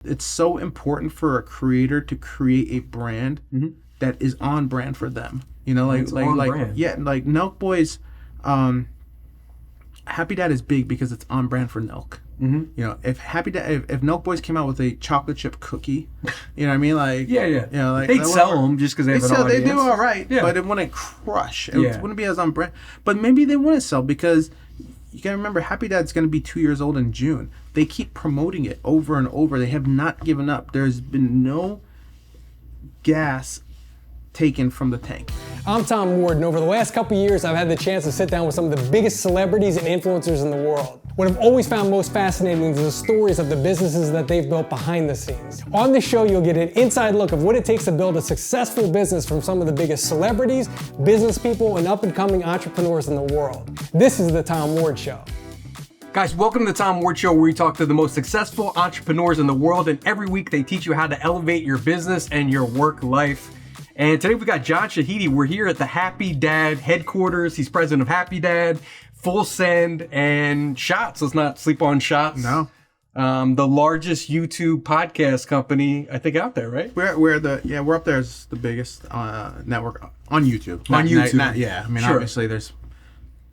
It's so important for a creator to create a brand that is on brand for them. You know, like Nelk Boys. Happy Dad is big because it's on brand for Nelk. You know, if Nelk Boys came out with a chocolate chip cookie, you know what I mean? Like, you know, like they'd sell them just because they have an audience. They do all right, but it wouldn't crush. It wouldn't be as on brand. But maybe they wouldn't sell because you gotta remember, Happy Dad's gonna be 2 years old in June. They keep promoting it over and over. They have not given up. There's been no gas taken from the tank. I'm Tom Ward, and over the last couple years, I've had the chance to sit down with some of the biggest celebrities and influencers in the world. What I've always found most fascinating is the stories of the businesses that they've built behind the scenes. On this show, you'll get an inside look of what it takes to build a successful business from some of the biggest celebrities, business people, and up-and-coming entrepreneurs in the world. This is The Tom Ward Show. Guys, welcome to The Tom Ward Show, where we talk to the most successful entrepreneurs in the world, and every week they teach you how to elevate your business and your work life. And today we got John Shahidi. We're here at the Happy Dad headquarters. He's president of Happy Dad, Full Send, and Shots. Let's not sleep on Shots. No. The largest YouTube podcast company, I think, out there, right? We're up there as the biggest network on YouTube. I mean, obviously there's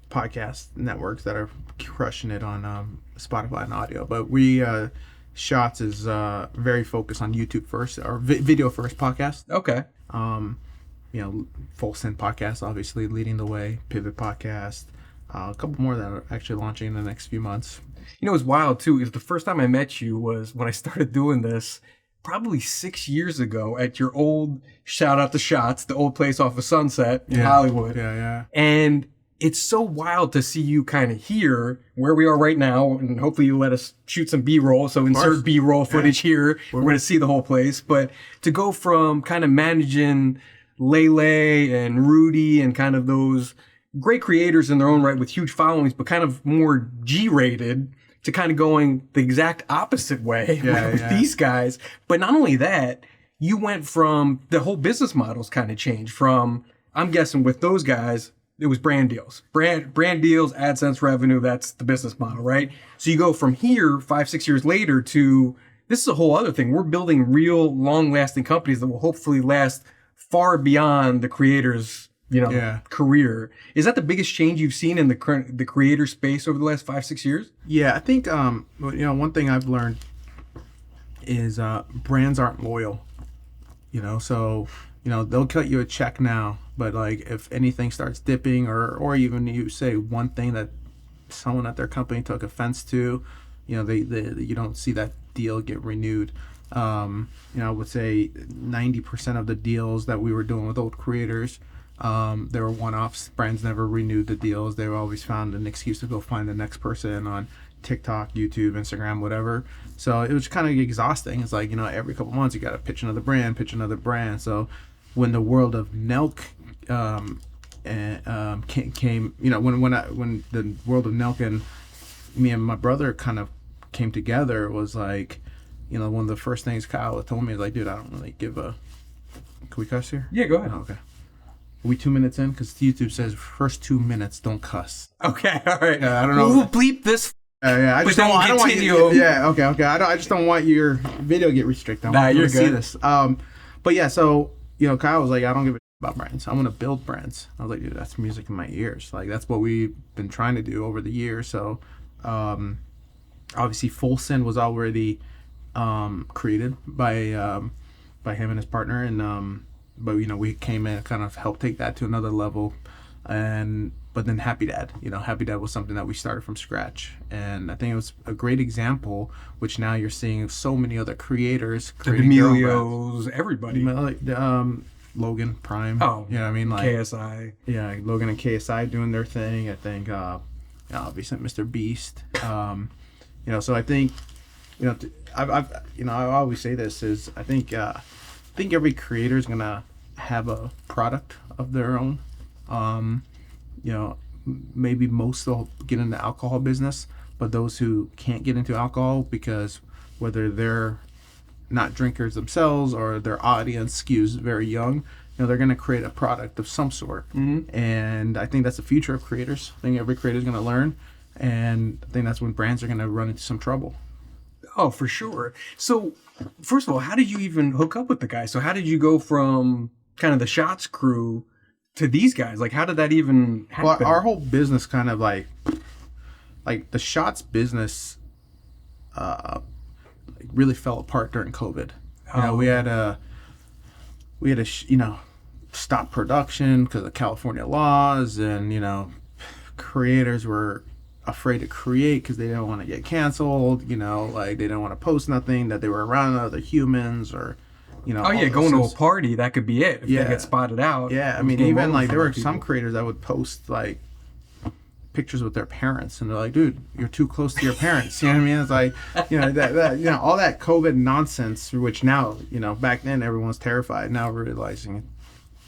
podcast networks that are crushing it on Spotify and audio, but Shots is very focused on YouTube first, or video first podcast. Okay. You know, Full Send podcast, obviously leading the way. Pivot podcast, a couple more that are actually launching in the next few months. You know, it's wild too. Is the first time I met you was when I started doing this, probably 6 years ago, at your old, shout out to Shots, the old place off of Sunset in Hollywood. Yeah. And it's so wild to see you kind of here where we are right now, and hopefully you let us shoot some B-roll. So insert B-roll footage here. We're going to see the whole place. But to go from kind of managing Lele and Rudy and kind of those great creators in their own right with huge followings, but kind of more G-rated, to kind of going the exact opposite way with these guys. But not only that, you went from the whole business models kind of changed from, I'm guessing with those guys, it was brand deals. Brand deals, AdSense revenue, that's the business model, right? So you go from here 5-6 years later to, this is a whole other thing. We're building real long-lasting companies that will hopefully last far beyond the creator's, career. Is that the biggest change you've seen in the creator space over the last 5-6 years? Yeah, I think one thing I've learned is brands aren't loyal. So they'll cut you a check now, but like if anything starts dipping, or even you say one thing that someone at their company took offense to, they you don't see that deal get renewed. I would say 90% of the deals that we were doing with old creators, they were one-offs. Brands never renewed the deals. They always found an excuse to go find the next person on TikTok, YouTube, Instagram, whatever. So it was kind of exhausting. It's like, every couple months you got to pitch another brand. So when the world of Nelk came, when the world of Nelk and me and my brother kind of came together, it was like, one of the first things Kyle told me is like, dude, I don't really give a. Can we cuss here? Yeah, go ahead. Oh, okay. Are we 2 minutes in? Because YouTube says first 2 minutes don't cuss. Okay, all right. I don't know. We'll bleep this. I just don't want you. Yeah, okay. I just don't want your video get restricted. I want you're to see this. But yeah, so Kyle was like, I don't give a about brands. I want to build brands. I was like, dude, that's music in my ears. Like that's what we've been trying to do over the years. So, obviously, Full Send was already created by him and his partner, and but we came in and kind of helped take that to another level, but then Happy Dad, Happy Dad was something that we started from scratch, and I think it was a great example, which now you're seeing so many other creators, the D'Amelios, everybody, like Logan Prime, KSI, Logan and KSI doing their thing. I think obviously Mr. Beast, so I think I always say this is I think every creator is gonna have a product of their own. Maybe most will get into alcohol business, but those who can't get into alcohol because whether they're not drinkers themselves or their audience skews very young, they're going to create a product of some sort. Mm-hmm. And I think that's the future of creators. I think every creator is going to learn, and I think that's when brands are going to run into some trouble. Oh, for sure. So first of all, how did you even hook up with the guys? So how did you go from kind of the Shots crew to these guys? Like, how did that even happen? Well, our whole business kind of like the Shots business really fell apart during COVID. You know, we had to stop production because of California laws, and creators were afraid to create because they didn't want to get canceled. Like, they didn't want to post nothing that they were around other humans, or going to a party, that could be it if they get spotted out. I mean, even like there were some creators that would post like pictures with their parents, and they're like, dude, you're too close to your parents. You know what I mean? It's like, that all that COVID nonsense, which now, back then everyone's terrified. Now we're realizing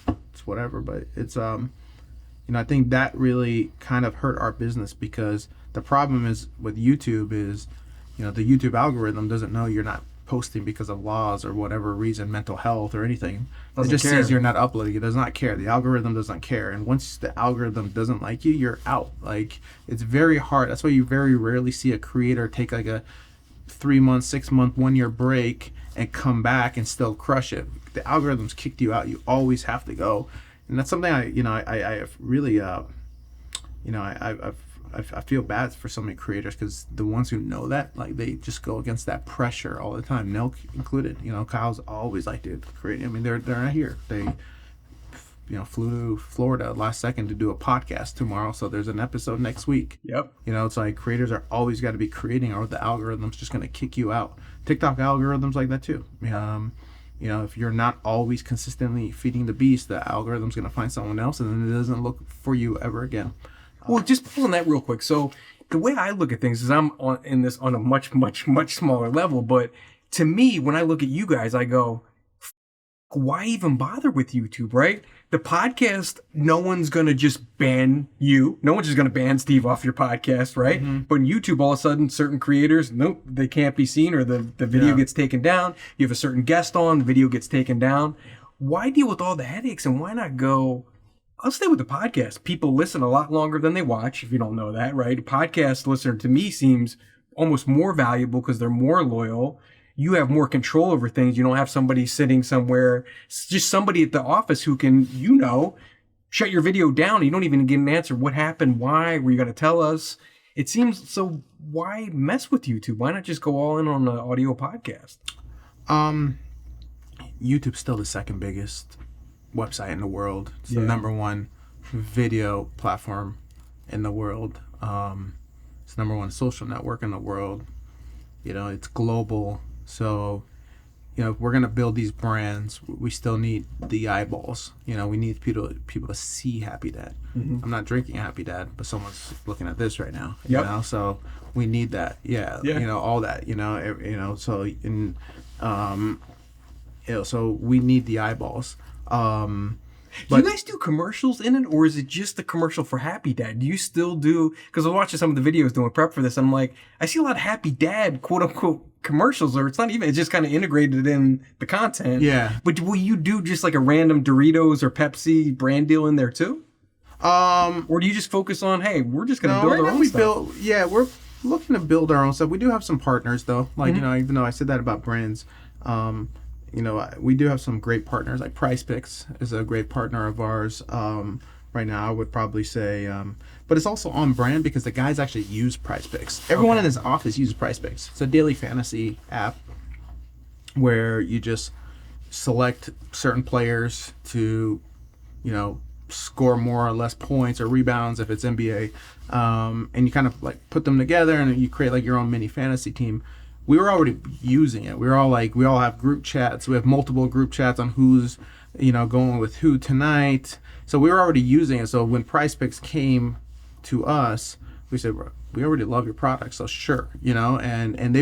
it's whatever, but it's I think that really kind of hurt our business, because the problem is with YouTube is, the YouTube algorithm doesn't know you're not posting because of laws or whatever reason, mental health or anything. It just says you're not uploading. It does not care. The algorithm doesn't care. And once the algorithm doesn't like you, you're out. Like, it's very hard. That's why you very rarely see a creator take like a 3-month, 6-month, 1-year break and come back and still crush it. The algorithm's kicked you out. You always have to go. And that's something I really, I feel bad for so many creators, because the ones who know that, like, they just go against that pressure all the time. Nelk included. Kyle's always like, dude, create. I mean, they're not here. They, flew to Florida last second to do a podcast tomorrow, so there's an episode next week. Yep. It's like creators are always got to be creating, or the algorithm's just going to kick you out. TikTok algorithm's like that too. If you're not always consistently feeding the beast, the algorithm's going to find someone else, and then it doesn't look for you ever again. Well, just pulling that real quick. So the way I look at things is I'm in this on a much, much, much smaller level. But to me, when I look at you guys, I go, why even bother with YouTube, right? The podcast, no one's going to just ban you. No one's just going to ban Steve off your podcast, right? Mm-hmm. But in YouTube, all of a sudden, certain creators, nope, they can't be seen, or the video gets taken down. You have a certain guest on, the video gets taken down. Why deal with all the headaches, and why not go, I'll stay with the podcast. People listen a lot longer than they watch, if you don't know that, right? A podcast listener, to me, seems almost more valuable because they're more loyal. You have more control over things. You don't have somebody sitting somewhere, just somebody at the office who can, shut your video down. You don't even get an answer. What happened? Why? Were you going to tell us? It seems, so why mess with YouTube? Why not just go all in on the audio podcast? YouTube's still the second biggest website in the world. It's the number one video platform in the world. It's the number one social network in the world. It's global. So, if we're gonna build these brands, we still need the eyeballs. We need people to see Happy Dad. Mm-hmm. I'm not drinking Happy Dad, but someone's looking at this right now. Yep. So we need that. Yeah. All that. So so we need the eyeballs. Do you guys do commercials in it, or is it just the commercial for Happy Dad? Do you still do, because I was watching some of the videos doing prep for this, and I'm like, I see a lot of Happy Dad, quote unquote, commercials, or it's just kind of integrated in the content. Yeah. But will you do just like a random Doritos or Pepsi brand deal in there too? Or do you just focus on, hey, we're just going to build our own stuff? We're looking to build our own stuff. We do have some partners though. Like, even though I said that about brands, we do have some great partners. Like Price Picks is a great partner of ours. Right now, I would probably say, but it's also on brand because the guys actually use Price Picks. Everyone in his office uses Price Picks. It's a daily fantasy app where you just select certain players to, score more or less points or rebounds if it's NBA, and you kind of like put them together and you create like your own mini fantasy team. We were already using it. We all have group chats. We have multiple group chats on who's, going with who tonight. So we were already using it. So when Price Picks came to us, we said, we already love your product. So sure, and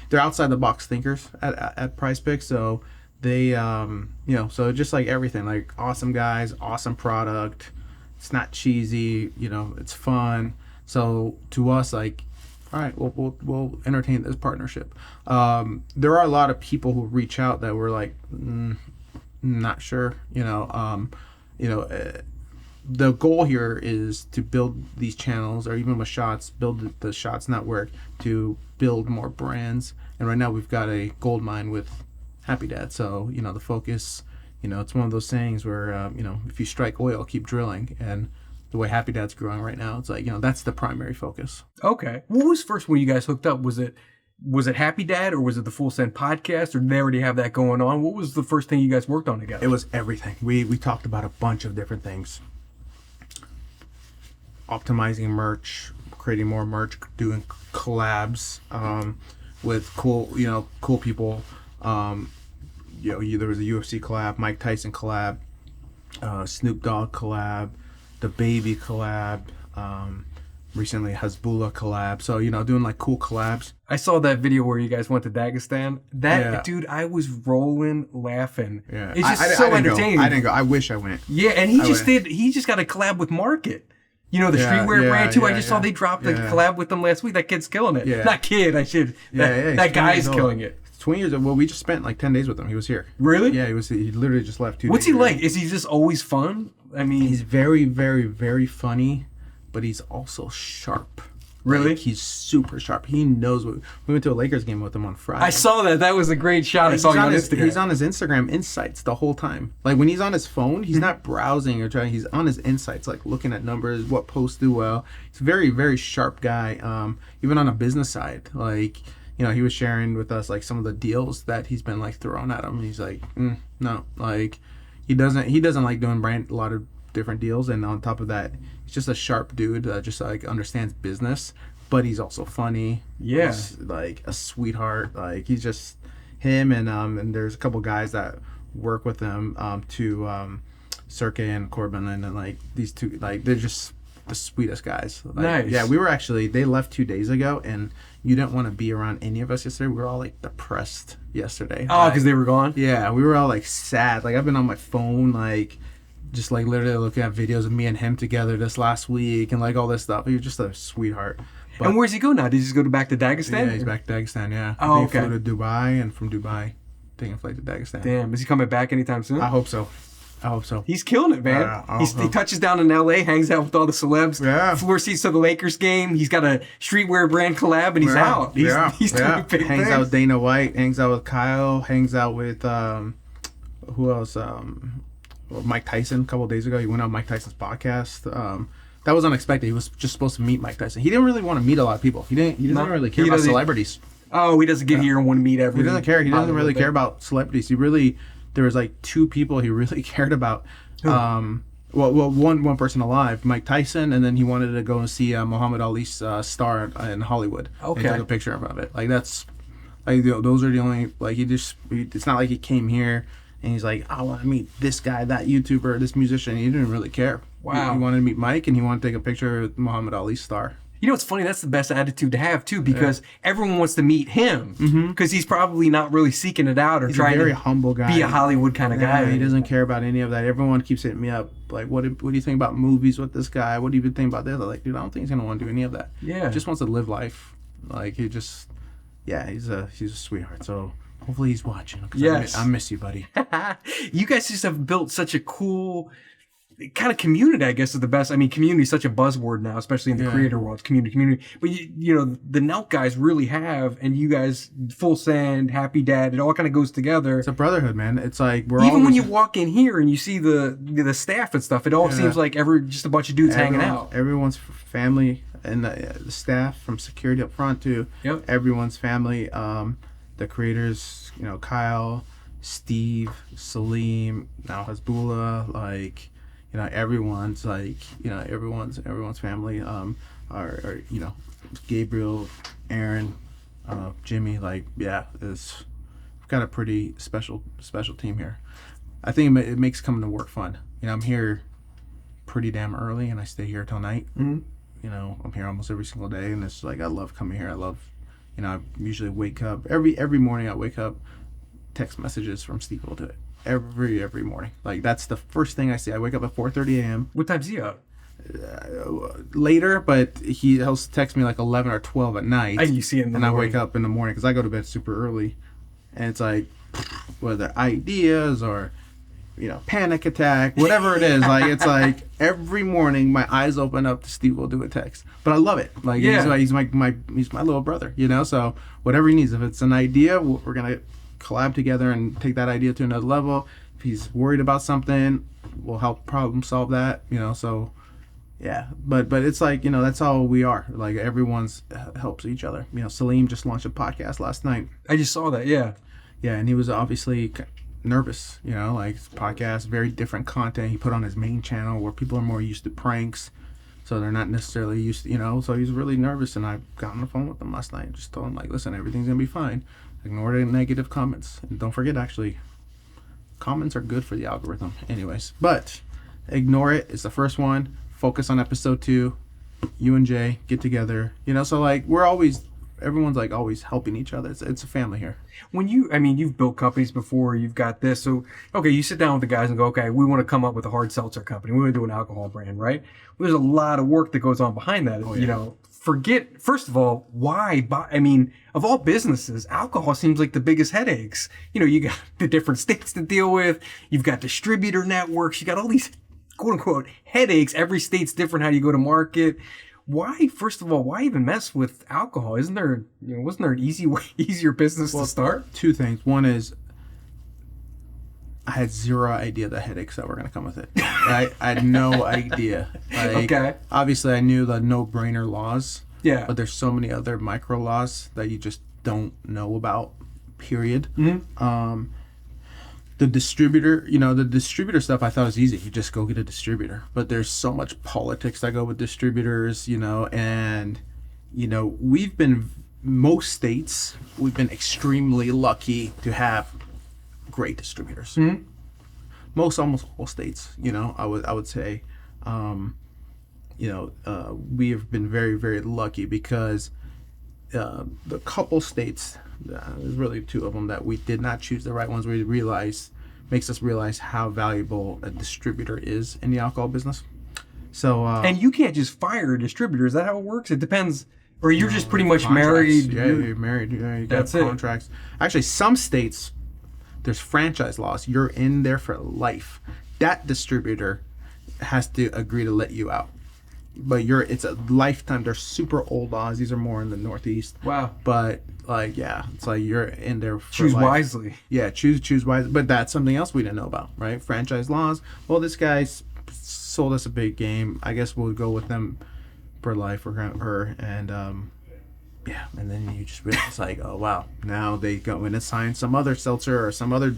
they're outside the box thinkers at Price Picks. So they, so just like everything, like awesome guys, awesome product. It's not cheesy, it's fun. So to us, like, all right, we'll entertain this partnership. There are a lot of people who reach out that were like, not sure, the goal here is to build these channels, or even with shots, build the shots network to build more brands. And right now we've got a gold mine with Happy Dad. So, you know, the focus, you know, it's one of those sayings where, you know, if you strike oil, keep drilling. And the way Happy Dad's growing right now, it's like, you know, that's the primary focus. Okay. What was first when you guys hooked up? Was it Happy Dad, or was it the Full Send podcast, or did they already have that going on? What was the first thing you guys worked on together? It was everything. We talked about a bunch of different things. Optimizing merch, creating more merch, doing collabs with cool people. You know, there was a UFC collab, Mike Tyson collab, Snoop Dogg collab, the Baby collab, recently Hezbollah collab. So, you know, doing like cool collabs. I saw that video where you guys went to Dagestan. Dude, I was rolling laughing. Yeah. It's just so entertaining. I didn't go. I wish I went. Yeah, and he just got a collab with Market. You know, the streetwear brand too. I just saw they dropped a collab with them last week. That kid's killing it. Yeah. Not kid, that guy's killing it. 20 years old. Well, we just spent like 10 days with him. He was here. Really? Yeah, he literally just left 2 days What's he ago. like? Is he just always fun? I mean, he's very, very, very funny, but he's also sharp. Really? Like, he's super sharp. He knows what. We went to a Lakers game with him on Friday. I saw that. That was a great shot. I saw you on Instagram. He's on his Instagram insights the whole time. Like when he's on his phone, he's not browsing or trying. He's on his insights, like looking at numbers, what posts do well. He's a very, very sharp guy. Even on a business side, like, you know, he was sharing with us like some of the deals that he's been like throwing at him. And he's like, no, like he doesn't like doing a lot of different deals. And on top of that, he's just a sharp dude that just like understands business, but he's also funny. Yeah, he's like a sweetheart. Like he's just him, and there's a couple guys that work with him, Sergey and Corbin, and like these two, like they're just the sweetest guys. Like, nice. Yeah, they left 2 days ago, and you didn't want to be around any of us yesterday. We were all like depressed yesterday. Oh, because they were gone? Yeah, we were all like sad. Like I've been on my phone, like just like literally looking at videos of me and him together this last week and like all this stuff. He was just a sweetheart. But, and where's he go now? Did he just go back to Dagestan? Yeah, he's back to Dagestan, yeah. Oh, okay. He flew to Dubai, and from Dubai, taking a flight to Dagestan. Damn, is he coming back anytime soon? I hope so. He's killing it, man. He touches down in L.A., hangs out with all the celebs. Yeah. Floor seats to the Lakers game. He's got a streetwear brand collab, and he's out. He's doing big hangs things. out with Dana White, hangs out with Kyle, hangs out with, who else? Mike Tyson a couple of days ago. He went on Mike Tyson's podcast. That was unexpected. He was just supposed to meet Mike Tyson. He didn't really want to meet a lot of people. He doesn't really care about celebrities. Oh, he doesn't get here and want to meet everyone. He doesn't care. He doesn't really care about celebrities. There was like 2 people he really cared about. One person alive, Mike Tyson, and then he wanted to go and see Muhammad Ali's star in Hollywood. Okay. He took a picture of it. Like that's, like those are the only, like it's not like he came here and he's like, I want to meet this guy, that YouTuber, this musician. He didn't really care. Wow. He wanted to meet Mike, and he wanted to take a picture with Muhammad Ali's star. You know what's funny? That's the best attitude to have too, because everyone wants to meet him, because he's probably not really seeking it out or trying a very to humble guy, be a Hollywood kind of guy. He doesn't care about any of that. Everyone keeps hitting me up like, what do you think about movies with this guy? What do you think about this? I'm like, dude, I don't think he's gonna want to do any of that. Yeah, he just wants to live life. Like he's a sweetheart. So hopefully he's watching. Yes, I miss you, buddy. You guys just have built such a cool kind of community, I guess, is the best. I mean, community is such a buzzword now, especially in the creator world. Community. But you know, the Nelk guys really have, and you guys, Full Send, Happy Dad, it all kind of goes together. It's a brotherhood, man. It's like even when you walk in here and you see the staff and stuff, it all seems like just a bunch of dudes hanging out. Everyone's family, and the staff from security up front to everyone's family. The creators, you know, Kyle, Steve, Salim, now Hezbollah, like. You know, everyone's like, you know, everyone's family, are you know, Gabriel, Aaron, Jimmy, like, we've got a pretty special team here. I think it makes coming to work fun. You know, I'm here pretty damn early, and I stay here till night. Mm-hmm. You know, I'm here almost every single day, and it's like, I love coming here. I love, you know, I usually wake up, every morning I wake up, text messages from Steve will do it. Every morning. Like, that's the first thing I see. I wake up at 4:30 a.m. What time's he up? Later, but he'll text me like 11 or 12 at night. And you see it in the morning. I wake up in the morning because I go to bed super early. And it's like, whether ideas or panic attack, whatever it is. Like, it's like every morning my eyes open up to Steve will do a text. But I love it. Like, he's my little brother, so whatever he needs. If it's an idea, we're going to collab together and take that idea to another level. If he's worried about something, we'll help problem solve that, so yeah. But it's like, that's how we are. Like, everyone's helps each other. Salim just launched a podcast last night. I just saw that, yeah. Yeah, and he was obviously nervous, like his podcast, very different content he put on his main channel where people are more used to pranks, so they're not necessarily used to, so he's really nervous. And I got on the phone with him last night and just told him, like, listen, everything's gonna be fine. Ignore the negative comments, and don't forget, actually, comments are good for the algorithm anyways, but ignore it. It's the first one. Focus on episode 2. You and Jay get together, so like everyone's like always helping each other. It's a family here. When you've built companies before, you've got this. So, okay, you sit down with the guys and go, okay, we want to come up with a hard seltzer company. We want to do an alcohol brand, right? Well, there's a lot of work that goes on behind that. Forget, first of all, why buy? Of all businesses, alcohol seems like the biggest headaches. You got the different states to deal with. You've got distributor networks. You got all these quote unquote headaches. Every state's different how you go to market. Why, first of all, why even mess with alcohol? Wasn't there an easier business to start? 2 things. One is I had zero idea the headaches that were going to come with it. I had no idea. Like, okay. Obviously, I knew the no-brainer laws. Yeah. But there's so many other micro laws that you just don't know about, period. Mm-hmm. The distributor stuff I thought was easy. You just go get a distributor. But there's so much politics that go with distributors, and, most states, we've been extremely lucky to have great distributors. Mm-hmm. Almost all states, I would say, we have been very, very lucky because the couple states, there's really 2 of them that we did not choose the right ones. We makes us realize how valuable a distributor is in the alcohol business. So and you can't just fire a distributor. Is that how it works? It depends. Or you're just pretty much married. Yeah, you're married. Yeah, you got contracts. Actually, some states, there's franchise laws. You're in there for life. That distributor has to agree to let you out. But it's a lifetime. They're super old laws. These are more in the Northeast. Wow. But it's like you're in there for choose life. Wisely. Yeah, choose wisely. But that's something else we didn't know about, right? Franchise laws. Well, this guy sold us a big game. I guess we'll go with them for life or her. And and then you just realize, like, oh wow, now they go in and sign some other seltzer or some other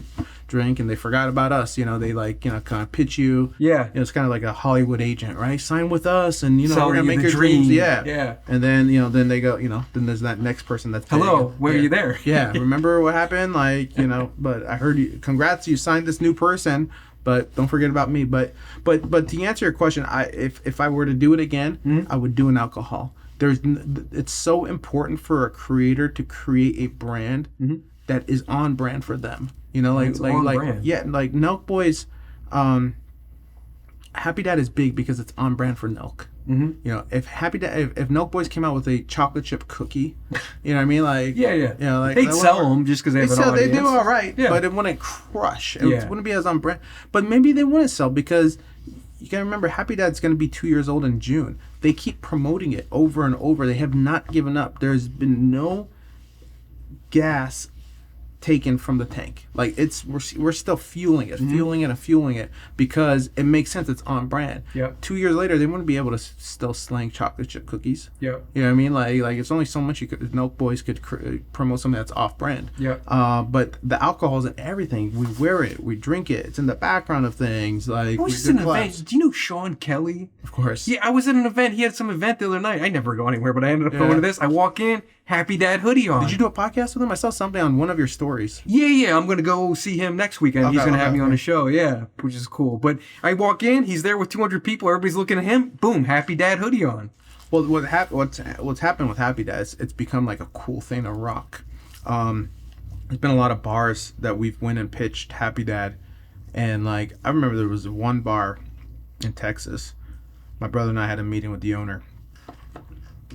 drink, and they forgot about us. They kind of pitch you. Yeah. It's kind of like a Hollywood agent, right? Sign with us, and we're gonna make your dream. dreams. Yeah. Yeah. And then then they go, then there's that next person that's hello, where are you there? Yeah. Remember what happened? But I heard you. Congrats, you signed this new person. But don't forget about me. But to answer your question, if I were to do it again, mm-hmm. I would do an alcohol. It's so important for a creator to create a brand mm-hmm. that is on brand for them. Brand. Yeah, like Nelk Boys, Happy Dad is big because it's on brand for Nelk. Mm-hmm. If if Nelk Boys came out with a chocolate chip cookie, you know what I mean? Like, yeah. They'd sell them just because they have an audience. They do all right, but it wouldn't crush. It wouldn't be as on brand. But maybe they wouldn't sell because you gotta remember, Happy Dad's gonna be 2 years old in June. They keep promoting it over and over. They have not given up. There's been no gas taken from the tank. Like, we're still fueling it, mm-hmm. fueling it because it makes sense. It's on brand. Yep. 2 years later, they wouldn't be able to still slang chocolate chip cookies. Yep. You know what I mean? Like it's only so much Nelk Boys could promote something that's off brand. Yep. But the alcohol's in everything. We wear it. We drink it. It's in the background of things. Like, I was just in an event. Do you know Sean Kelly? Of course. Yeah, I was at an event. He had some event the other night. I never go anywhere, but I ended up going to this. I walk in, Happy Dad hoodie on. Did you do a podcast with him? I saw something on one of your stories. Yeah. I'm going to go see him next weekend. He's going to have me on the show. Yeah, which is cool. But I walk in, he's there with 200 people. Everybody's looking at him. Boom, Happy Dad hoodie on. Well, what's happened with Happy Dad is it's become like a cool thing to rock. There's been a lot of bars that we've went and pitched Happy Dad. And, like, I remember there was one bar in Texas. My brother and I had a meeting with the owner.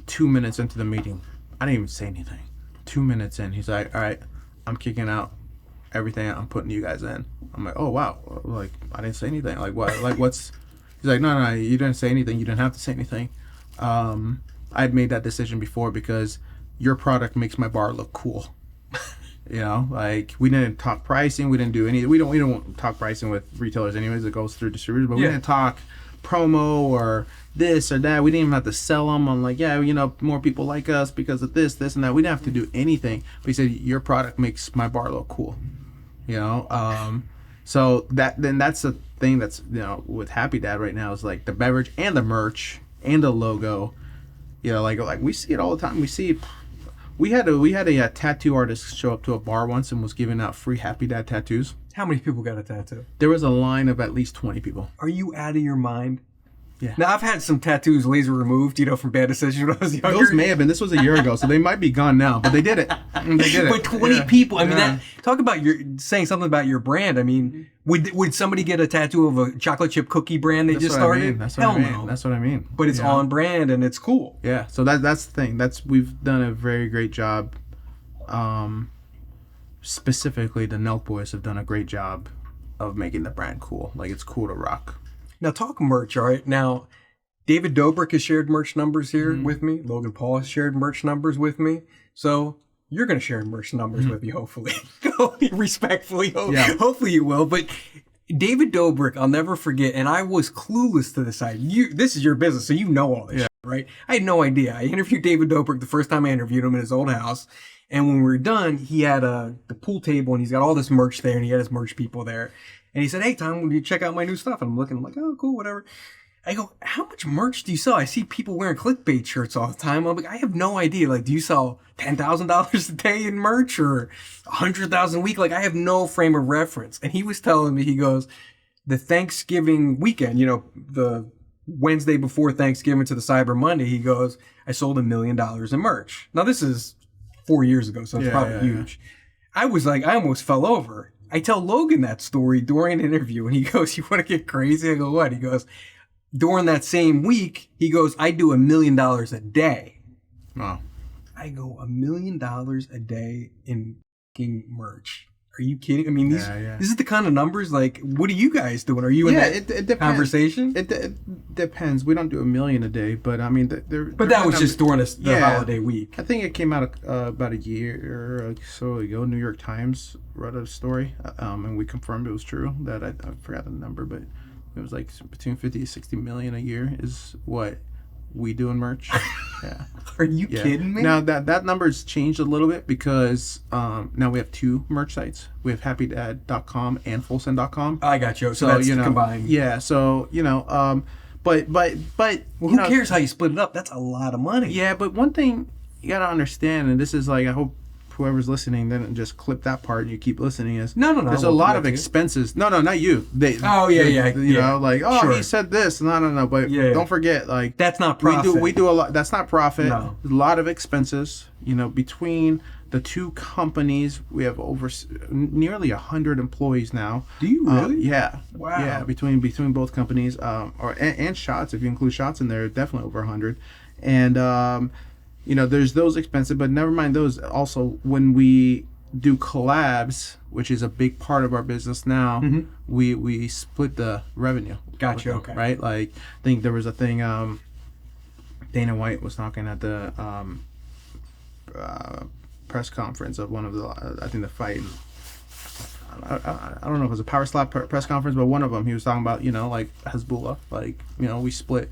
2 minutes into the meeting, I didn't even say anything. 2 minutes in, he's like, all right, I'm kicking out everything. I'm putting you guys in. I'm like, oh wow, like I didn't say anything. Like what? Like what's? He's like, no, you didn't say anything. You didn't have to say anything. I'd made that decision before because your product makes my bar look cool. You know, like we didn't talk pricing. We didn't do any. We don't talk pricing with retailers anyways. It goes through distributors, but we didn't talk promo or this or that. We didn't even have to sell them on like, yeah, you know, more people like us because of this and that. We didn't have to do anything. But he said your product makes my bar look cool. You know, so that's the thing that's, you know, with Happy Dad right now is like the beverage and the merch and the logo. You know, like we see it all the time. We had a tattoo artist show up to a bar once and was giving out free Happy Dad tattoos. How many people got a tattoo? There was a line of at least 20 people. Are you out of your mind? Yeah. Now, I've had some tattoos laser removed, you know, from bad decisions when I was younger. Those may have been. This was a year ago, so they might be gone now. But they did it. They did it. But 20 people. I mean, that talk about saying something about your brand. I mean, would somebody get a tattoo of a chocolate chip cookie brand they just started? That's what I mean. That's what I mean. But it's on brand and it's cool. Yeah. So that's the thing. We've done a very great job. Specifically, the Nelk Boys have done a great job of making the brand cool. Like it's cool to rock. Now talk merch, all right? Now, David Dobrik has shared merch numbers here with me. Logan Paul has shared merch numbers with me. So you're going to share merch numbers with me, hopefully. Respectfully, hopefully you will. But David Dobrik, I'll never forget, and I was clueless to this side. This is your business, so you know all this shit, right? I had no idea. I interviewed David Dobrik the first time I interviewed him in his old house. And when we were done, he had the pool table, and he's got all this merch there, and he had his merch people there. And he said, hey, Tom, will you check out my new stuff? And I'm looking, I'm like, oh, cool, whatever. I go, how much merch do you sell? I see people wearing clickbait shirts all the time. I'm like, I have no idea. Like, do you sell $10,000 a day in merch or $100,000 a week? Like, I have no frame of reference. And he was telling me, he goes, the Thanksgiving weekend, you know, the Wednesday before Thanksgiving to the Cyber Monday, he goes, I sold $1 million in merch. Now, this is 4 years ago, so it's probably huge. I was like, I almost fell over. I tell Logan that story during an interview, and he goes, you want to get crazy? I go, what? He goes, during that same week, he goes, I do $1 million a day. Wow. I go, $1 million a day in fucking merch. Are you kidding? I mean, this is the kind of numbers, like, what are you guys doing? Are you in that conversation? It depends. We don't do $1 million a day, but I mean, but that was just during the holiday week. I think it came out about a year or so ago. New York Times wrote a story, and we confirmed it was true. That I forgot the number, but it was like between 50 to 60 million a year is what we do in merch. Yeah. Are you kidding me? Now that number's changed a little bit because now we have two merch sites. We have happydad.com and fullsend.com. I got you. So that's combined. Yeah. So, you know, but well, who cares how you split it up? That's a lot of money. Yeah, but one thing you got to understand, and this is like, I hope whoever's listening didn't just clip that part and you keep listening, is no. There's a lot of expenses. No, not you. You know, like, he said this. No. But don't forget, like, that's not profit. We do a lot. That's not profit. No. A lot of expenses. You know, between the two companies, we have over nearly 100 employees now. Do you really? Yeah. Wow. Yeah. Between both companies, and Shots, if you include Shots in there, definitely over 100. And you know, there's those expenses, but never mind those. Also, when we do collabs, which is a big part of our business now, we split the revenue. Gotcha. Okay. Right? Like, I think there was a thing. Dana White was talking at the press conference of one of the, I think the fight. I don't know if it was a Power Slap press conference, but one of them, he was talking about, you know, like Hezbollah, like, you know, we split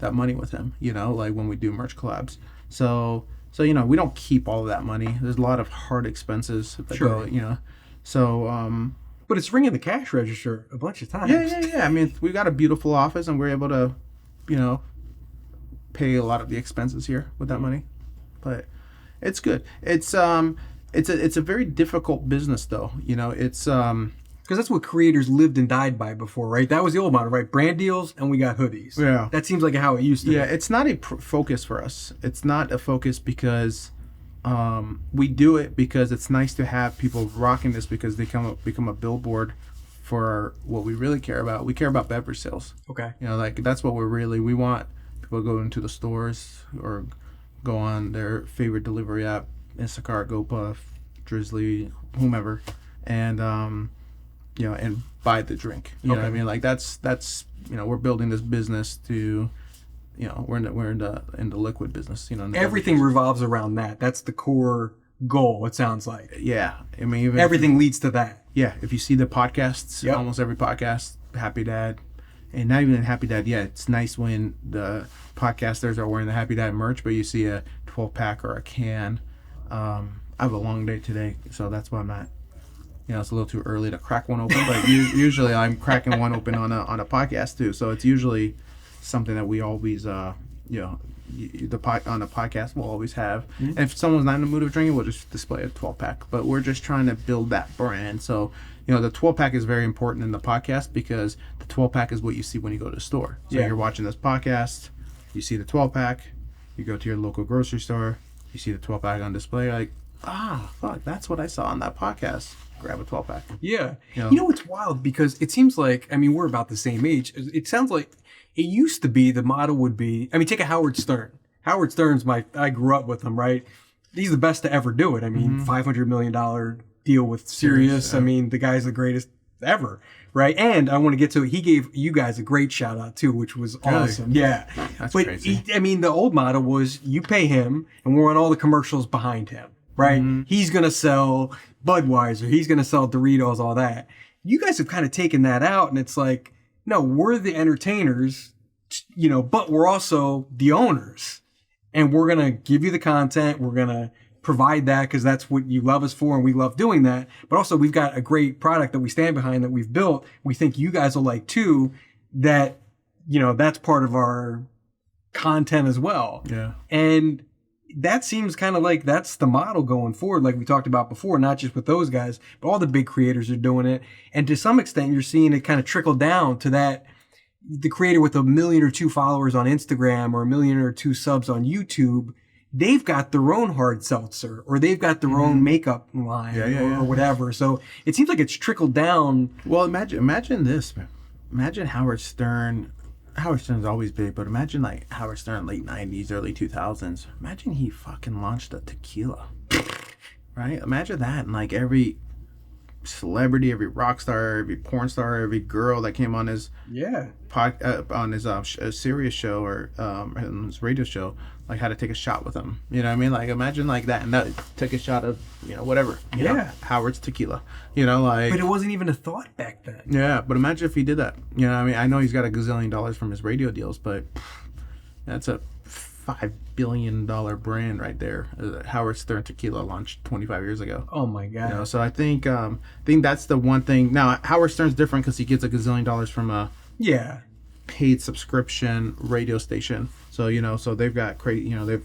that money with him, you know, like when we do merch collabs. So you know, we don't keep all of that money. There's a lot of hard expenses that go, you know. So but it's ringing the cash register a bunch of times. Yeah. I mean, we've got a beautiful office and we're able to, you know, pay a lot of the expenses here with that money. But it's good. It's a very difficult business though. You know, it's because that's what creators lived and died by before, right? That was the old model, right? Brand deals, and we got hoodies. Yeah. That seems like how it used to be. Yeah, it's not a focus for us. It's not a focus because we do it because it's nice to have people rocking this because they become a billboard for what we really care about. We care about beverage sales. Okay. You know, like that's what we want people to go into the stores or go on their favorite delivery app, Instacart, GoPuff, Drizzly, whomever, and and buy the drink. You know what I mean? Like that's we're building this business to, we're in the liquid business. Everything revolves around that. That's the core goal. It sounds like. Yeah, I mean, even everything leads to that. Yeah, if you see the podcasts, almost every podcast, Happy Dad, and not even Happy Dad. Yeah, it's nice when the podcasters are wearing the Happy Dad merch, but you see a 12-pack or a can. I have a long day today, so that's why I'm not. It's a little too early to crack one open, but usually I'm cracking one open on a podcast too. So it's usually something that we always, on the podcast we'll always have. And if someone's not in the mood of drinking, we'll just display a 12-pack. But we're just trying to build that brand. So, the 12-pack is very important in the podcast because the 12-pack is what you see when you go to the store. So you're watching this podcast, you see the 12-pack, you go to your local grocery store, you see the 12-pack on display, you're like, fuck, that's what I saw on that podcast. Grab a 12-pack. Yeah. It's wild because it seems like, we're about the same age. It sounds like it used to be the motto would be, take a Howard Stern. Howard Stern's I grew up with him, right? He's the best to ever do it. $500 million deal with Sirius. Yeah. The guy's the greatest ever, right? And I want to get to it. He gave you guys a great shout out too, which was awesome. Yeah. That's crazy. The old motto was you pay him and we're on all the commercials behind him. Right? He's going to sell Budweiser. He's going to sell Doritos, all that. You guys have kind of taken that out and it's like, no, we're the entertainers, but we're also the owners. And we're going to give you the content. We're going to provide that because that's what you love us for and we love doing that. But also we've got a great product that we stand behind that we've built. We think you guys will like too, that, that's part of our content as well. Yeah. And that seems kind of like that's the model going forward, like we talked about before, not just with those guys, but all the big creators are doing it. And to some extent, you're seeing it kind of trickle down to that, the creator with 1 million or 2 followers on Instagram or 1 million or 2 subs on YouTube, they've got their own hard seltzer or they've got their own makeup line or whatever. So it seems like it's trickled down. Well, imagine this, man. Imagine Howard Stern. Howard Stern's always big, but imagine like Howard Stern late 90s, early 2000s. Imagine he fucking launched a tequila, right? Imagine that, and like every celebrity, every rock star, every porn star, every girl that came on his on his Sirius show or his radio show, like had to take a shot with him. You know what I mean? Like imagine like that, and that take a shot of whatever. You know, Howard's tequila. Like. But it wasn't even a thought back then. Yeah, but imagine if he did that. You know what I mean? I know he's got $1 gazillion from his radio deals, but that's a $5 billion brand right there. Howard Stern tequila launched 25 years ago. Oh my god! So I think that's the one thing. Now Howard Stern's different because he gets $1 gazillion from a paid subscription radio station. So so they've got they've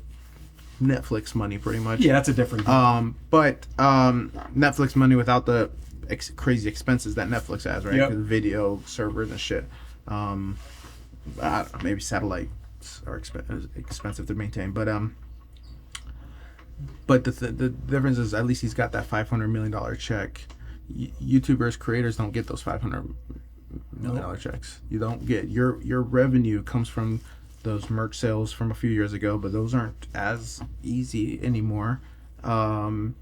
Netflix money pretty much. Yeah, that's a different thing. But Netflix money without the crazy expenses that Netflix has, right? Yep. Video servers and shit. I don't know, maybe satellite are expensive to maintain, but the difference is at least he's got that $500 million check. YouTubers, creators don't get those $500 million checks. You don't get your revenue comes from those merch sales from a few years ago, but those aren't as easy anymore. AdSense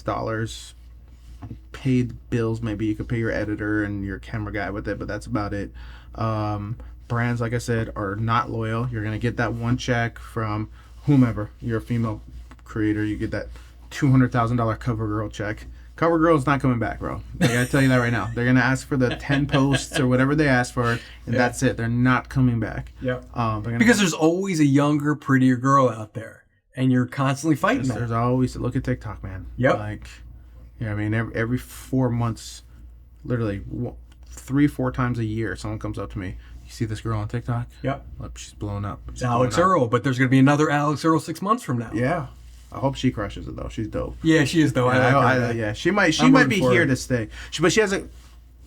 dollars, paid bills. Maybe you could pay your editor and your camera guy with it, but that's about it. Brands, like I said, are not loyal. You're going to get that one check from whomever. You're a female creator, you get that $200,000 CoverGirl check. CoverGirl's not coming back, bro. I gotta tell you that right now. They're going to ask for the 10 posts or whatever they ask for, and that's it. They're not coming back. Because there's always a younger, prettier girl out there, and you're constantly fighting that. There's always, look at TikTok, man. Yep. Every 4 months, literally 3-4 times a year, someone comes up to me. You see this girl on TikTok? Yep. Look, she's blown up. It's Alex Earl, but there's going to be another Alex Earl 6 months from now. Yeah. I hope she crushes it though. She's dope. Yeah, she is though. She might be here to stay. But she has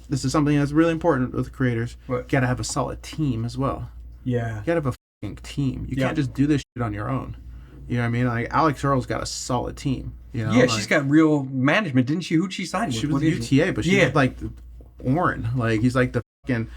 this is something that's really important with creators. What? You gotta have a solid team as well. Yeah. You gotta have a fucking team. You can't just do this shit on your own. You know what I mean? Like Alex Earl's got a solid team. Yeah, she's got real management, didn't she? Who'd she sign with? She was UTA, but she was like Oren. Like he's like the fucking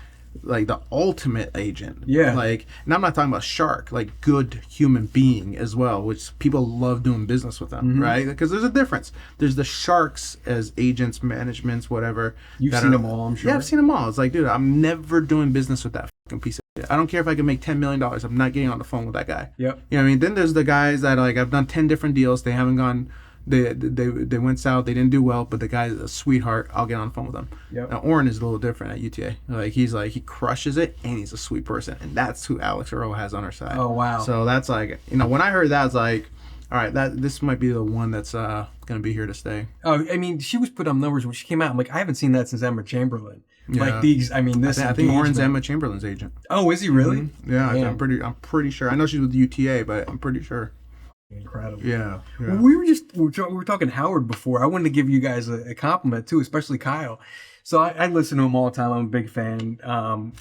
like the ultimate agent. Yeah. Like, and I'm not talking about shark, like good human being as well, which people love doing business with them, right? Because there's a difference. There's the sharks as agents, managements, whatever. You've seen them all, I'm sure. Yeah, I've seen them all. It's like, dude, I'm never doing business with that fucking piece of shit. I don't care if I can make $10 million. I'm not getting on the phone with that guy. Yep. You know what I mean? Then there's the guys that, like, I've done 10 different deals. They haven't gone... They went south. They didn't do well, but the guy's a sweetheart. I'll get on the phone with him. Yep. Now Oren is a little different at UTA. Like he crushes it, and he's a sweet person, and that's who Alex Earl has on her side. Oh wow! So that's like, when I heard that, it's like, all right, this might be the one that's gonna be here to stay. Oh, I mean, she was put on numbers when she came out. I'm like, I haven't seen that since Emma Chamberlain. Yeah. Like these, I mean, this. I think Oren's Emma Chamberlain's agent. Oh, is he really? Mm-hmm. Yeah, I'm pretty sure. I know she's with UTA, but I'm pretty sure. Incredible. Yeah. Well, we were talking Howard before. I wanted to give you guys a compliment too, especially Kyle. So I listen to him all the time. I'm a big fan.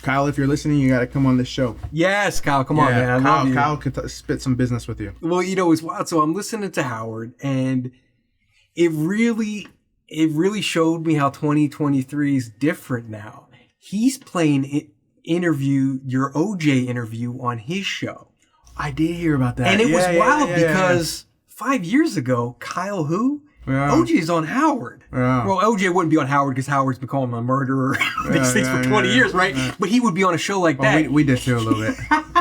Kyle, if you're listening, you got to come on this show. Yes, Kyle, come on, man. I love you. Kyle could spit some business with you. Well, it's wild. So I'm listening to Howard, and it really showed me how 2023 is different now. He's playing your OJ interview on his show. I did hear about that. And it was wild because 5 years ago, Kyle who? Yeah. OJ's on Howard. Yeah. Well, OJ wouldn't be on Howard because Howard's been calling him a murderer these things for 20 years, right? Yeah. But he would be on a show like that. We did too a little bit.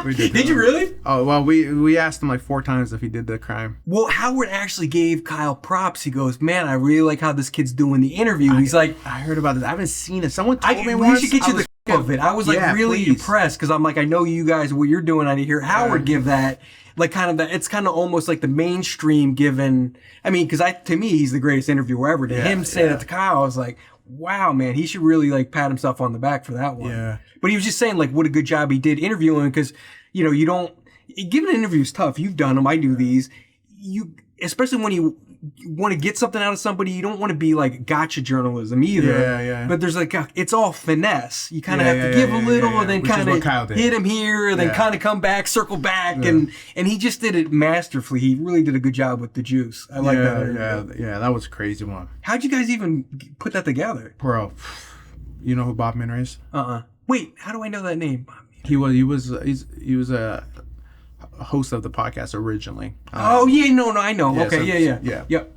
We did you really? Oh, well, we asked him like 4 times if he did the crime. Well, Howard actually gave Kyle props. He goes, man, I really like how this kid's doing the interview. He's like, I heard about this. I haven't seen it. Someone told me once. We should get you the of it. I was like really impressed because I'm like, I know you guys, what you're doing. I didn't hear Howard give that. Like kind of it's kind of almost like the mainstream given. I mean, because to me, he's the greatest interviewer ever. To him say that to Kyle, I was like, wow, man, he should really like pat himself on the back for that one. Yeah. But he was just saying like, what a good job he did interviewing because, you don't, giving an interview is tough. You've done them. I do these. Especially when you want to get something out of somebody, you don't want to be like gotcha journalism either. Yeah. But there's like, it's all finesse. You kind of have to give a little and then kind of hit him here and then kind of come back, circle back. Yeah. And he just did it masterfully. He really did a good job with the juice. I like that. Yeah, that was a crazy one. How'd you guys even put that together? Bro, you know who Bob Minner is? Wait, how do I know that name? He was a host of the podcast originally. I know. Yeah, okay, yeah. Yep.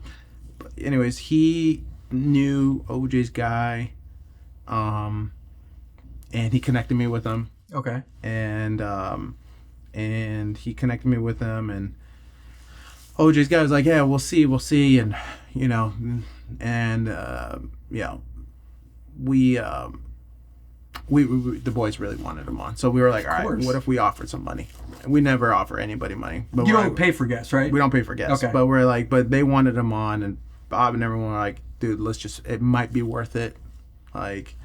But anyways, he knew OJ's guy, and he connected me with him. Okay. And he connected me with him, and OJ's guy was like, yeah, we'll see, and we the boys really wanted him on, so we were like, all right, what if we offered some money? We never offer anybody money, but you don't pay for guests, right? We don't pay for guests, okay. But we're like, but they wanted him on, and Bob and everyone were like, dude, it might be worth it. Like,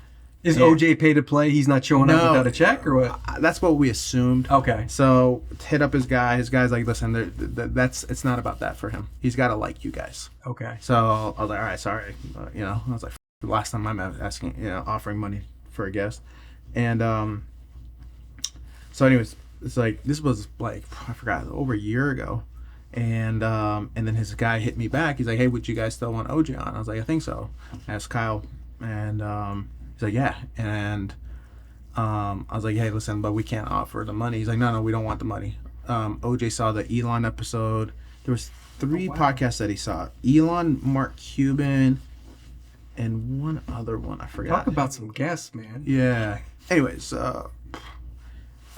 is OJ pay to play? He's not showing up without a check, or what? That's what we assumed. Okay. So hit up his guy. His guy's like, listen, it's not about that for him. He's got to like you guys. Okay. So I was like, all right, sorry. I was like, the last time I'm asking, offering money for a guest. And so anyways, it's like, this was like, I forgot, over a year ago. And then his guy hit me back. He's like, hey, would you guys still want OJ on? I was like, I think so. I asked Kyle, and he's like, yeah. And I was like, hey, listen, but we can't offer the money. He's like, no, we don't want the money. OJ saw the Elon episode. There was 3 podcasts that he saw. Elon, Mark Cuban, and one other one. I forgot. Talk about some guests, man. Yeah. Anyways, I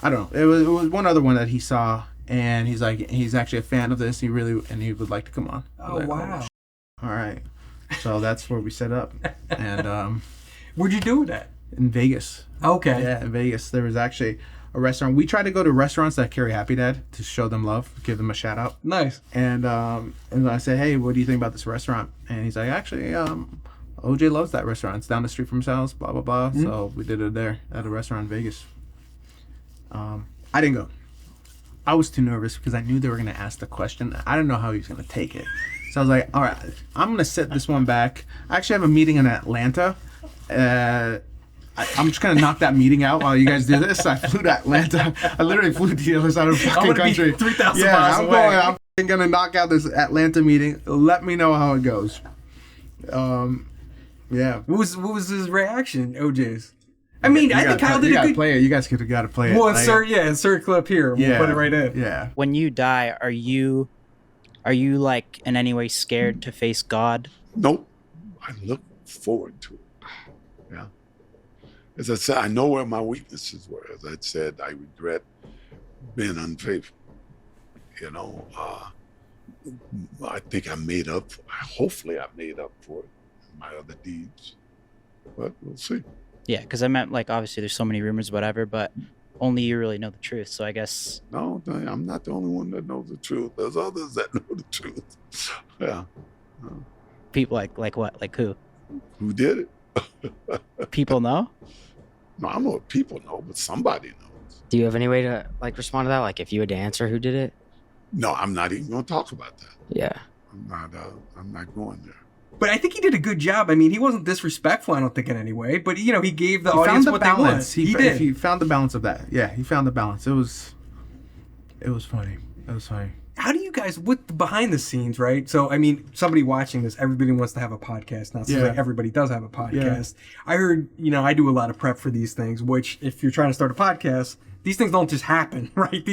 don't know. It was one other one that he saw, and he's like, he's actually a fan of this. He would like to come on. Oh, wow. All right. So that's where we set up. And where'd you do it at? In Vegas. Okay. Yeah, in Vegas. There was actually a restaurant. We try to go to restaurants that carry Happy Dad to show them love, give them a shout out. Nice. And I said, hey, what do you think about this restaurant? And he's like, actually, OJ loves that restaurant. It's down the street from his house, blah, blah, blah. Mm-hmm. So we did it there at a restaurant in Vegas. I didn't go. I was too nervous because I knew they were going to ask the question. I didn't know how he was going to take it. So I was like, all right, I'm going to set this one back. I actually have a meeting in Atlanta. I'm just going to knock that meeting out while you guys do this. I flew to Atlanta. I literally flew to the other side of the fucking country. 3,000 miles away. I'm going to knock out this Atlanta meeting. Let me know how it goes. Yeah. What was his reaction, OJ's? I mean, I think Kyle did a good... play it. You guys could have got to play it. Well, insert clip here. We'll put it right in. Yeah. When you die, are you like in any way scared to face God? Nope. I look forward to it. Yeah. As I said, I know where my weaknesses were. As I said, I regret being unfaithful. You know, I think I made up. Hopefully, I made up for it in my other deeds. But we'll see. Yeah, because I meant, like, obviously there's so many rumors, whatever, but only you really know the truth. So I guess... No, I'm not the only one that knows the truth. There's others that know the truth. Yeah. People like what? Like who? Who did it? People know? No, I don't know if people know, but somebody knows. Do you have any way to like respond to that? Like if you had to answer who did it? No, I'm not even going to talk about that. Yeah. I'm not going there. But I think he did a good job. I mean, he wasn't disrespectful, I don't think, in any way. But, you know, he gave the audience what they want. He did. He found the balance of that. Yeah, he found the balance. It was funny. It was funny. How do you guys, with the behind the scenes, right? So, I mean, somebody watching this, everybody wants to have a podcast now. So like everybody does have a podcast. Yeah. I heard, you know, I do a lot of prep for these things, which if you're trying to start a podcast, these things don't just happen, right?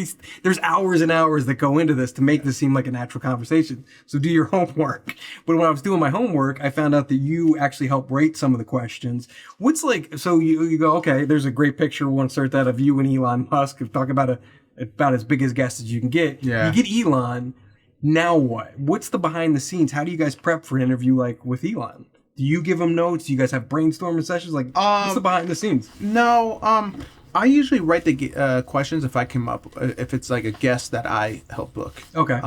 There's hours and hours that go into this to make this seem like a natural conversation. So do your homework. But when I was doing my homework, I found out that you actually help rate some of the questions. What's like, so you go, okay, there's a great picture. We'll insert that of you and Elon Musk. Talk about as big as guest as you can get. Yeah. You get Elon. Now what? What's the behind the scenes? How do you guys prep for an interview like with Elon? Do you give him notes? Do you guys have brainstorming sessions? Like, what's the behind the scenes? No, I usually write the questions if I come up, if it's like a guest that I help book. Okay.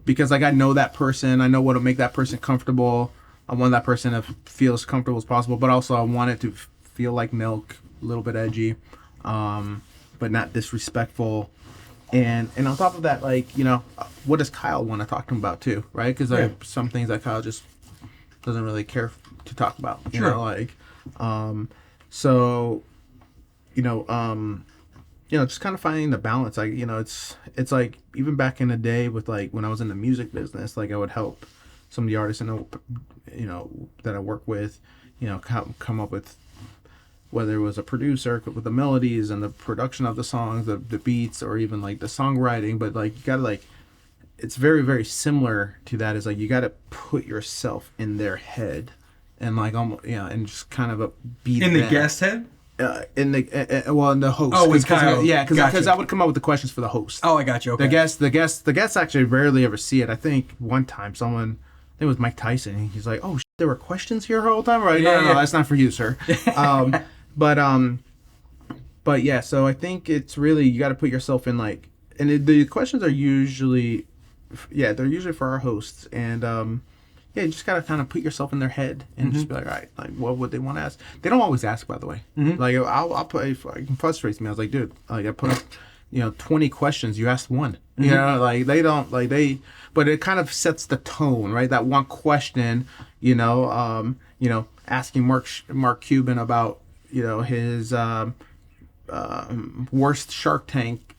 Because like I know that person, I know what'll make that person comfortable. I want that person to feel as comfortable as possible, but also I want it to feel like Nelk, a little bit edgy, but not disrespectful. And on top of that, like, you know, what does Kyle want to talk to him about too, right? Because like some things that Kyle just doesn't really care to talk about, you know, like, so. You know, just kind of finding the balance. Like, you know, it's like even back in the day with like when I was in the music business, like I would help some of the artists that I work with, you know, come up with whether it was a producer with the melodies and the production of the songs, the beats, or even like the songwriting. But like you gotta like, it's very very similar to that. Is like you gotta put yourself in their head and like almost and just kind of be in the guest head. In the host. Oh, with Kyle. Because I would come up with the questions for the host. Oh, I got you. Okay. The guests actually rarely ever see it. I think one time I think it was Mike Tyson. He's like, "Oh, there were questions here the whole time." Right? No, that's not for you, sir. But yeah. So I think it's really you got to put yourself in like, and the questions are usually, they're usually for our hosts, and you just gotta kind of put yourself in their head and just be like, all right, like what would they want to ask? They don't always ask, by the way. Like I'll put, if it frustrates me, I was like, dude, like I put up, 20 questions, you asked one. You know, like they don't like but it kind of sets the tone, right? That one question, asking Mark Cuban about his worst Shark Tank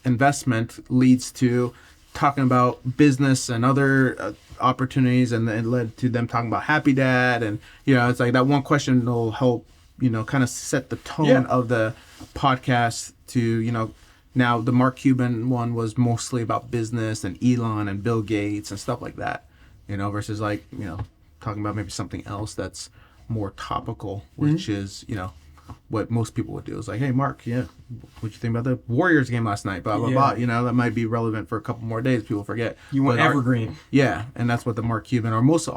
investment leads to talking about business and other opportunities, and it led to them talking about Happy Dad, and it's like that one question will help kind of set the tone of the podcast to now the Mark Cuban one was mostly about business and Elon and Bill Gates and stuff like that, versus like talking about maybe something else that's more topical, which is what most people would do is like, hey Mark, what'd you think about the Warriors game last night? Blah blah blah. That might be relevant for a couple more days. People forget. You want evergreen. And that's what the Mark Cuban or almost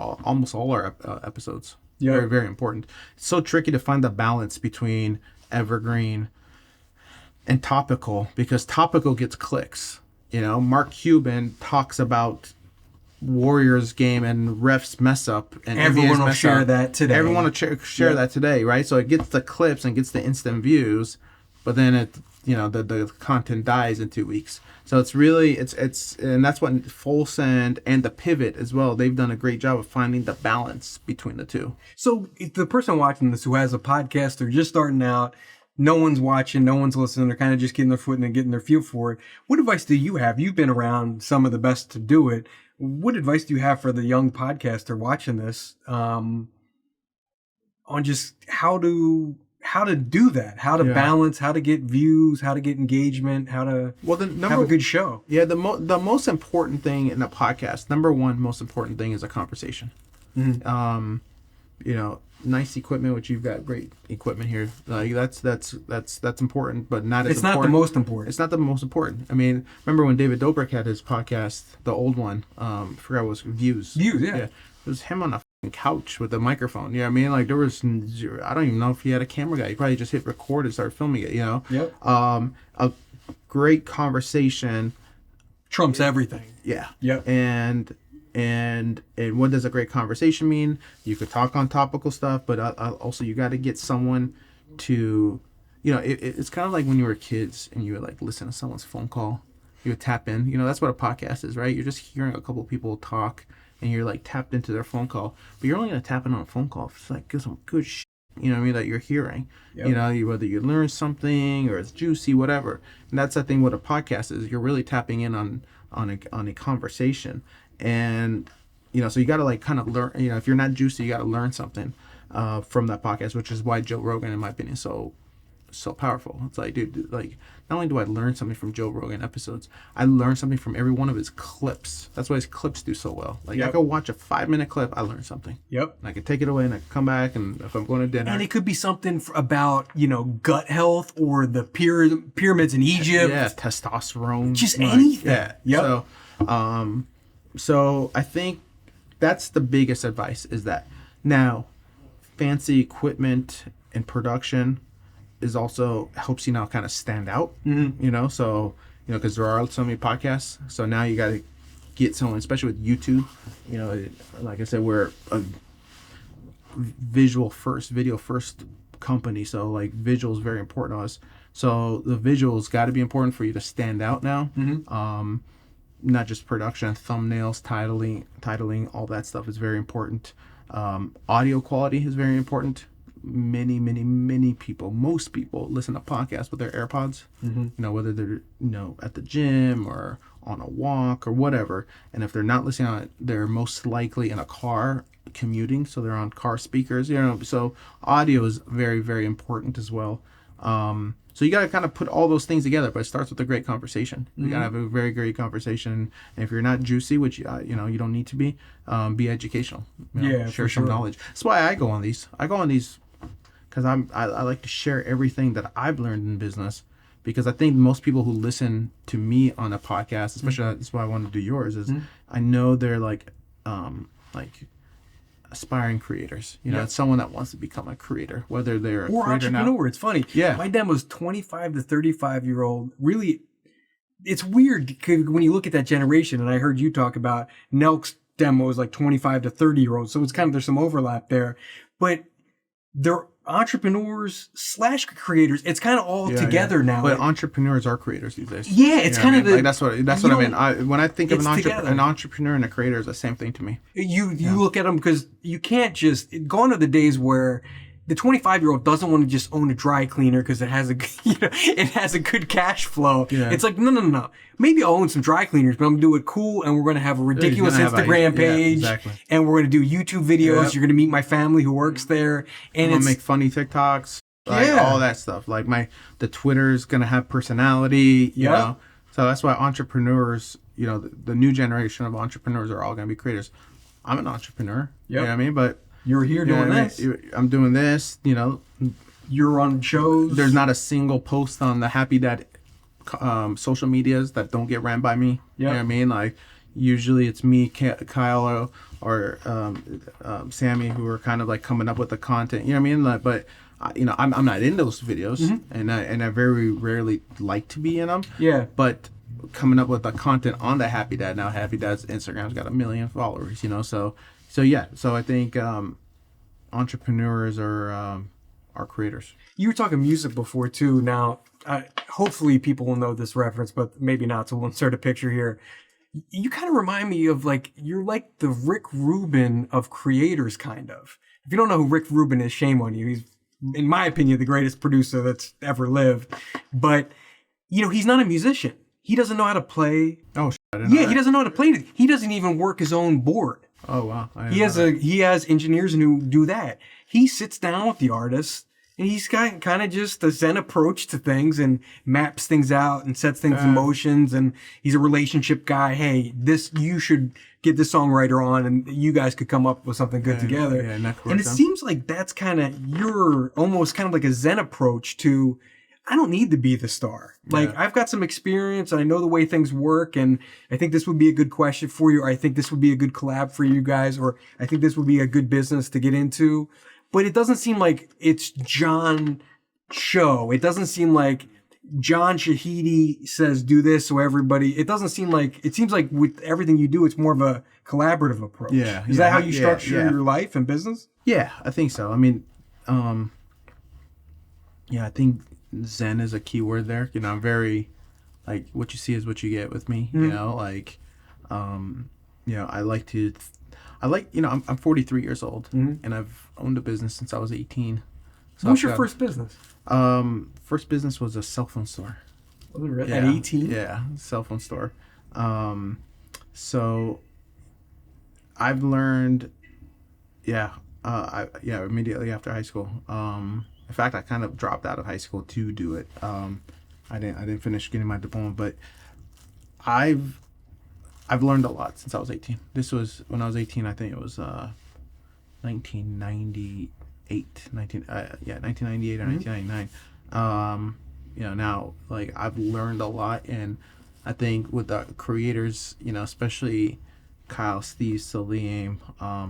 all our episodes. Very very important. It's so tricky to find the balance between evergreen and topical, because topical gets clicks. Mark Cuban talks about Warriors game and refs mess up, and everyone will share that today. Everyone will share that today, right? So it gets the clips and gets the instant views, but then it the content dies in 2 weeks. So it's really it's and that's what Full Send and the Pivot as well. They've done a great job of finding the balance between the two. So if the person watching this who has a podcast, they're just starting out, no one's watching, no one's listening, they're kind of just getting their foot in and getting their feel for it. What advice do you have? You've been around some of the best to do it. What advice do you have for the young podcaster watching this on just how to how to do that, how to balance, how to get views, how to get engagement, how to have a good show. Yeah, the most important thing in a podcast, number one most important thing is a conversation. Nice equipment, which you've got great equipment here. Like that's important, but not as it's important. not the most important. It's not the most important. I mean, remember when David Dobrik had his podcast, the old one? Forgot what it was. Views. Yeah. It was him on a couch with a microphone. You know what I mean? Like there was zero, I don't even know if he had a camera guy. He probably just hit record and started filming it. Yep. A great conversation trumps everything. Yeah. Yep. And what does a great conversation mean? You could talk on topical stuff, but also you got to get someone to, it's kind of like when you were kids and you would like listen to someone's phone call. You would tap in. That's what a podcast is, right? You're just hearing a couple of people talk and you're like tapped into their phone call. But you're only going to tap in on a phone call if it's like some good shit, that you're hearing. Yep. Whether you learn something or it's juicy, whatever. And that's the thing what a podcast is. You're really tapping in on a conversation. And so you got to like kind of learn, if you're not juicy, you got to learn something from that podcast, which is why Joe Rogan, in my opinion, is so powerful. It's like, dude, like not only do I learn something from Joe Rogan episodes, I learn something from every one of his clips. That's why his clips do so well. Like I could watch a 5-minute clip, I learn something. Yep. And I could take it away and I could come back, and if I'm going to dinner, and it could be something about gut health or the pyramids in Egypt. Yeah, testosterone, just anything. Yeah. Yep. So I think that's the biggest advice is that now fancy equipment and production is also helps you now kind of stand out, because there are so many podcasts. So now you got to get someone, especially with YouTube, like I said, we're a video first company. So like visual is very important to us. So the visuals got to be important for you to stand out now. Not just production, thumbnails, titling, all that stuff is very important. Audio quality is very important. Many people, most people listen to podcasts with their AirPods, whether they're, at the gym or on a walk or whatever. And if they're not listening on it, they're most likely in a car commuting. So they're on car speakers, so audio is very, very important as well. So you got to kind of put all those things together, but it starts with a great conversation. You got to have a very great conversation. And if you're not juicy, which, you don't need to be educational. Share some knowledge. That's why I go on these. Because I like to share everything that I've learned in business, because I think most people who listen to me on a podcast, especially that's why I wanted to do yours, is I know they're like aspiring creators. It's someone that wants to become a creator, whether they're or creator entrepreneur. now. It's funny. Yeah. My demo's 25 to 35-year-old. Really, it's weird when you look at that generation, and I heard you talk about Nelk's demo is like 25 to 30-year-olds. So it's kind of, there's some overlap there. But they're entrepreneurs / creators. It's kind of all together now. But entrepreneurs are creators these days. Yeah, it's kind of like that's what I mean. When I think of an entrepreneur and a creator, is the same thing to me. You look at them, because you can't just gone are the days where the 25-year-old doesn't want to just own a dry cleaner because it has a good cash flow. Yeah. It's like no. Maybe I'll own some dry cleaners, but I'm gonna do it cool, and we're gonna have a ridiculous Instagram page, and we're gonna do YouTube videos. Yep. You're gonna meet my family who works there, and I'm gonna make funny TikToks, all that stuff. Like the Twitter's gonna have personality, you know. So that's why entrepreneurs, the new generation of entrepreneurs are all gonna be creators. I'm an entrepreneur, you know what I mean, but. You're here doing this. I'm doing this, You're on shows. There's not a single post on the Happy Dad social medias that don't get ran by me. You know what I mean? Like, usually it's me, Kyle, or Sammy, who are kind of like coming up with the content. You know what I mean? Like, but I'm not in those videos, and I very rarely like to be in them. Yeah. But coming up with the content on the Happy Dad now, Happy Dad's Instagram's got 1 million followers. So I think entrepreneurs are creators. You were talking music before too. Now, hopefully people will know this reference, but maybe not. So we'll insert a picture here. You kind of remind me of you're like the Rick Rubin of creators, kind of. If you don't know who Rick Rubin is, shame on you. He's, in my opinion, the greatest producer that's ever lived. But, he's not a musician. He doesn't know how to play. Oh, I didn't know that. He doesn't know how to play. He doesn't even work his own board. Oh wow! He has engineers who do that. He sits down with the artists And he's got kind of just a Zen approach to things and maps things out and sets things in motions. And he's a relationship guy. Hey, you should get this songwriter on and you guys could come up with something good together. Yeah, and it seems like that's kind of your almost kind of like a Zen approach to, I don't need to be the star. Like, I've got some experience. I know the way things work. And I think this would be a good question for you. Or I think this would be a good collab for you guys. Or I think this would be a good business to get into. But it doesn't seem like it's John show. It doesn't seem like John Shahidi says do this so everybody. It doesn't seem like, it seems like with everything you do, it's more of a collaborative approach. Yeah. Is that how you structure your life and business? Yeah, I think so. I mean, I think Zen is a key word there. You know, I'm very, like, what you see is what you get with me. You know, like, I like to. I'm 43 years old, and I've owned a business since I was 18. So What was your first business? First business was a cell phone store. Was it really? At 18? Yeah, cell phone store. So I've learned, immediately after high school. In fact, I kind of dropped out of high school to do it. I didn't finish getting my diploma, but I've learned a lot since I was 18. This was when I was 18. I think it was 1998, 1998 or 1999. Now, like, I've learned a lot, and I think with the creators, especially Kyle, Steve, Salim, I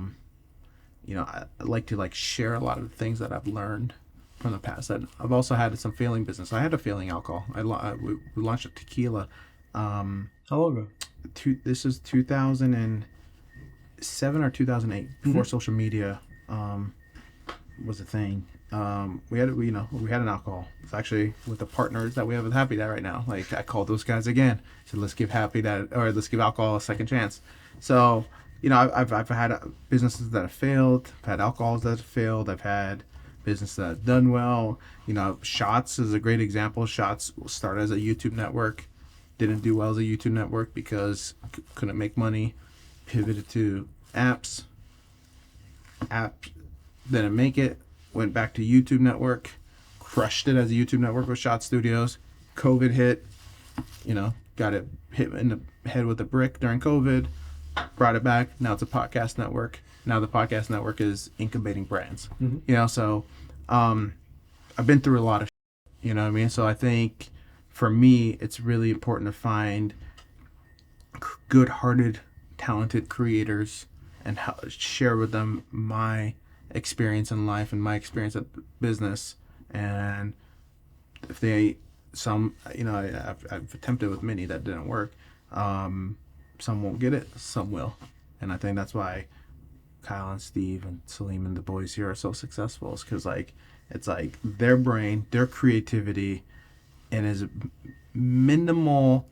like to share a lot of the things that I've learned from the past. I've also had some failing business. I had a failing alcohol. We launched a tequila. How long ago? This is 2007 or 2008, before social media was a thing. We had an alcohol. It's actually with the partners that we have with Happy Dad right now. Like, I called those guys again, said let's give let's give alcohol a second chance. So I've had businesses that have failed. I've had alcohols that have failed. I've had businesses that have done well. Shots is a great example. Shots started as a YouTube network. Didn't do well as a YouTube network because couldn't make money. Pivoted to apps. App didn't make it. Went back to YouTube network. Crushed it as a YouTube network with Shot Studios. COVID hit. Got it hit in the head with a brick during COVID. Brought it back. Now it's a podcast network. Now the podcast network is incubating brands. So I've been through a lot of shit, you know what I mean? So I think for me, it's really important to find good-hearted, talented creators and share with them my experience in life and my experience at business. And if I've attempted with many that didn't work. Some won't get it, some will. And I think that's why Kyle and Steve and Salim and the boys here are so successful, is because it's their brain, their creativity, and as minimal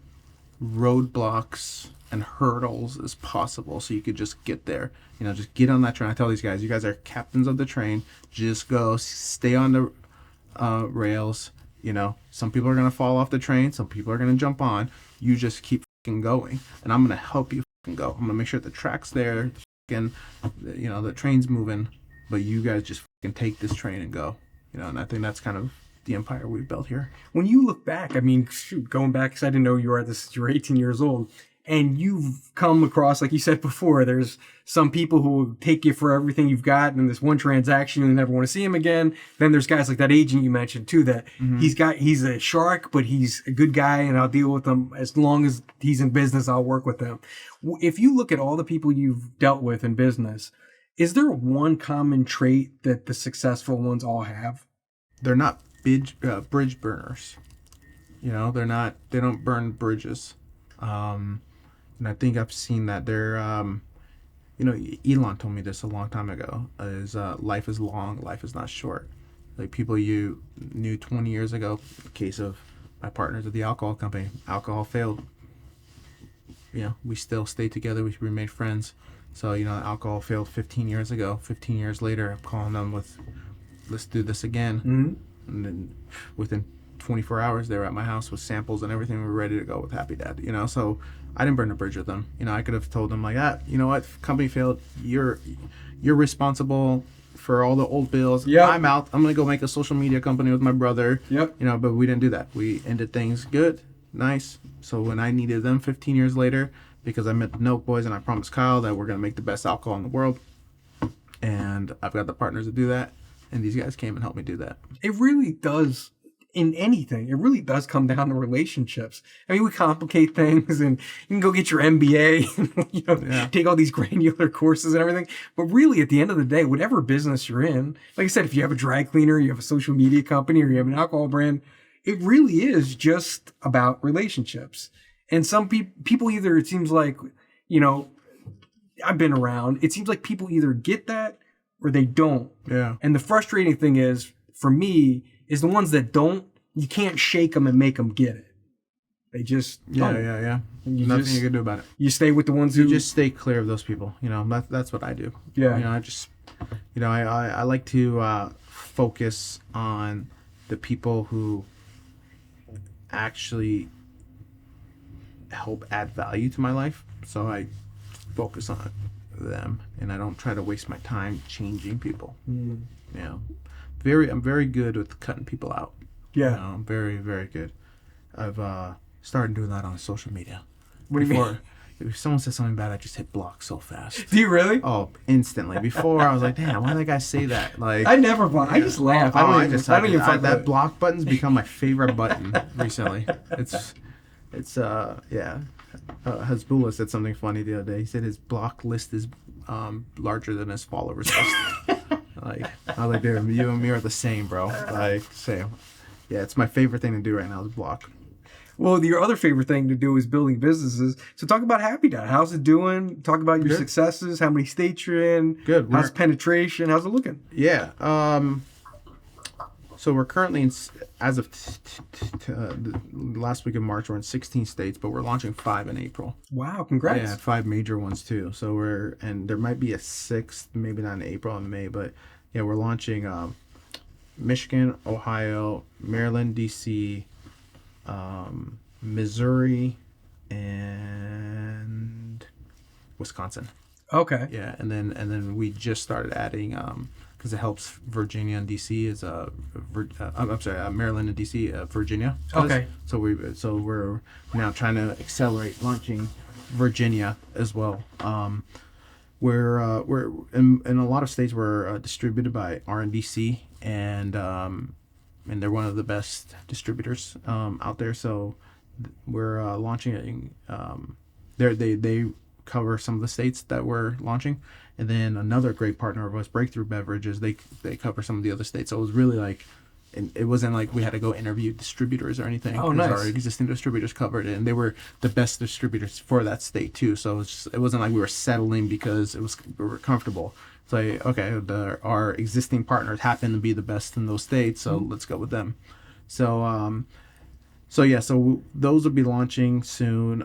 roadblocks and hurdles as possible, so you could just get there. Just get on that train. I tell these guys, you guys are captains of the train. Just go, stay on the rails. Some people are gonna fall off the train. Some people are gonna jump on. You just keep going, and I'm gonna help you go. I'm gonna make sure the track's there, and the train's moving, but you guys just take this train and go. And I think that's kind of the empire we've built here. When you look back, I mean, going back, because I didn't know you were at this, you're 18 years old, and you've come across, like you said before, there's some people who will take you for everything you've got, and this one transaction, you never want to see him again. Then there's guys like that agent you mentioned too, that he's a shark, but he's a good guy, and I'll deal with him as long as he's in business. I'll work with him. If you look at all the people you've dealt with in business, is there one common trait that the successful ones all have? They're not bridge burners. They don't burn bridges. And I think I've seen that they're, Elon told me this a long time ago, is life is long, life is not short. Like, people you knew 20 years ago, in the case of my partners at the alcohol company, alcohol failed. We still stayed together, we remained friends. So, alcohol failed 15 years ago. 15 years later, I'm calling them with, let's do this again. And then within 24 hours, they were at my house with samples and everything. We were ready to go with Happy Dad, so I didn't burn a bridge with them. I could have told them, like, you know what, company failed, you're responsible, for all the old bills. Yep. I'm out. I'm gonna go make a social media company with my brother. Yep. You know, but we didn't do that. We ended things good, nice. So when I needed them 15 years later, because I met the Nelk Boys and I promised Kyle that we're gonna make the best alcohol in the world, and I've got the partners to do that, and these guys came and helped me do that. It really does. In anything, it really does come down to relationships. I mean, we complicate things, and you can go get your MBA, and, take all these granular courses and everything. But really, at the end of the day, whatever business you're in, like I said, if you have a dry cleaner, you have a social media company, or you have an alcohol brand, it really is just about relationships. And some people either, it seems like, I've been around, it seems like people either get that or they don't. Yeah. And the frustrating thing is, for me, is the ones that don't, you can't shake them and make them get it. They just don't. Yeah. You Nothing just- you can do about it. You stay with the ones who You just stay clear of those people. That's what I do. Yeah. I just, I like to focus on the people who actually help add value to my life. So I focus on them, and I don't try to waste my time changing people. I'm very good with cutting people out. Yeah. I'm very, very good. I've started doing that on social media. What do you mean? If someone says something bad, I just hit block so fast. Do you really? Oh, instantly. Before I was like, damn, why did that guy say that? Like, I never block. I just laugh. I don't even fuck with that it. block button's become my favorite button recently. It's Hasbullah said something funny the other day. He said his block list is larger than his followers list. Like, I was like, dude, you and me are the same, bro. Like, same. Yeah, it's my favorite thing to do right now is block. Well, your other favorite thing to do is building businesses. So talk about Happy Dad. How's it doing? Talk about your successes. How many states you're in? Good. How's penetration? How's it looking? Yeah. So we're currently as of the last week of March, we're in 16 states, but we're launching 5 in April. Wow, congrats. Yeah, 5 major ones too. So and there might be a 6th, maybe not in April and May, but yeah, we're launching Michigan, Ohio, Maryland, DC, Missouri, and Wisconsin. Okay. Yeah, and then we just started adding because it helps Virginia and DC is Maryland and DC, Virginia. Okay. So we're now trying to accelerate launching Virginia as well. We're in a lot of states we're distributed by RNDC and they're one of the best distributors out there. So we're launching they cover some of the states that we're launching, and then another great partner of us, Breakthrough Beverages, they cover some of the other states. So it was really like, and it wasn't like we had to go interview distributors or anything. Oh, nice. Our existing distributors covered it, and they were the best distributors for that state too. So it wasn't like we were settling because we were comfortable. It's like, okay, our existing partners happen to be the best in those states, so let's go with them. So those will be launching soon.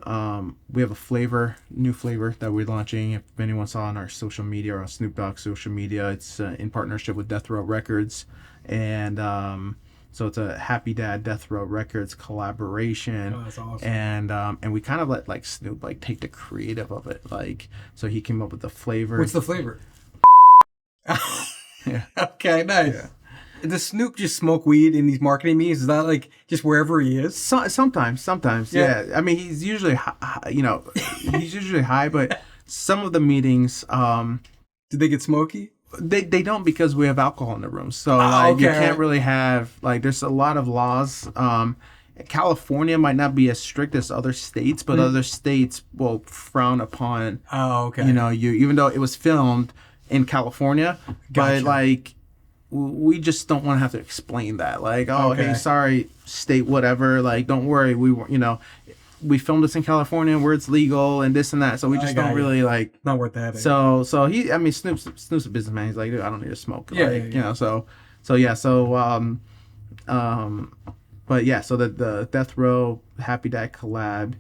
We have a new flavor that we're launching. If anyone saw on our social media or on Snoop Dogg's social media, it's in partnership with Death Row Records, and so it's a Happy Dad Death Row Records collaboration. Oh, that's awesome. And we kind of let like Snoop like take the creative of it, like, so he came up with the flavor. What's the flavor? Yeah. Okay, nice. Yeah. Does Snoop just smoke weed in these marketing meetings? Is that like just wherever he is? Sometimes, yeah. I mean, he's usually, he's usually high, but some of the meetings, Do they get smoky? they don't, because we have alcohol in the room. So you can't really have, like, there's a lot of laws. California might not be as strict as other states, but other states will frown upon. Oh, okay. Even though it was filmed in California, Gotcha. but like we just don't want to have to explain that. Like, hey, sorry, state whatever. Like, don't worry, we filmed this in California where it's legal and this and that. So we just don't really like. Not worth the headache. So Snoop's a businessman. He's like, dude, I don't need to smoke. Yeah, like, yeah. So the Death Row Happy Dad collab,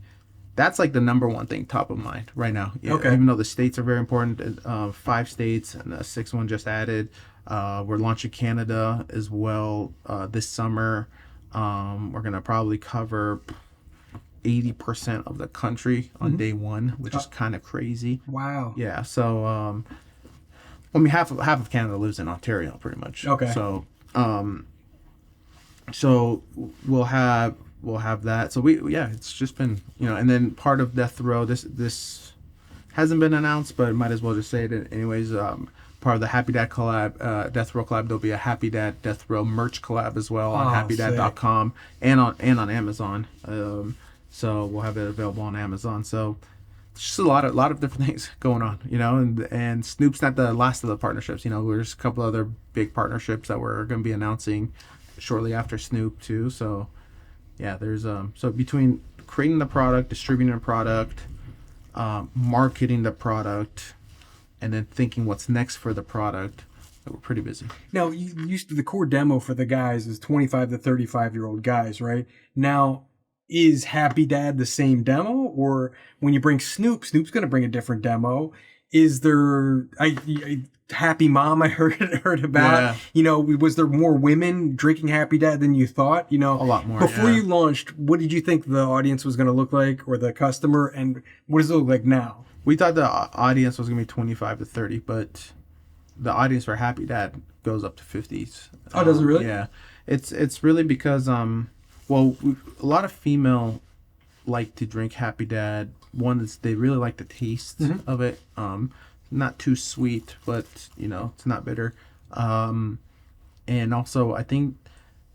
that's like the number one thing top of mind right now. Yeah, Okay. Even though the states are very important, 5 states and the 6th one just added. We're launching Canada as well this summer. We're gonna probably cover 80% of the country on day one, which is kind of crazy. Wow. Yeah. So I mean, half of Canada lives in Ontario, pretty much. Okay. So we'll have that. So it's just been, and then part of Death Row. This hasn't been announced, but might as well just say it anyways. Part of the Happy Dad collab, Death Row collab. There'll be a Happy Dad Death Row merch collab as well on happydad.com and on Amazon. So we'll have it available on Amazon. So just a lot of different things going on, and Snoop's not the last of the partnerships. There's a couple other big partnerships that we're going to be announcing shortly after Snoop too. So yeah, there's so between creating the product, distributing the product, marketing the product, and then thinking what's next for the product, we're pretty busy. Now, you used to, the core demo for the guys is 25 to 35-year-old guys, right? Now, is Happy Dad the same demo? Or when you bring Snoop's going to bring a different demo. Is there Happy Mom I heard about? Yeah. Was there more women drinking Happy Dad than you thought? A lot more. Before you launched, what did you think the audience was going to look like, or the customer, and what does it look like now? We thought the audience was going to be 25 to 30, but the audience for Happy Dad goes up to 50s. Oh, does it really? Yeah. It's really because, a lot of female like to drink Happy Dad. One is they really like the taste of it. Not too sweet, but, it's not bitter. And also, I think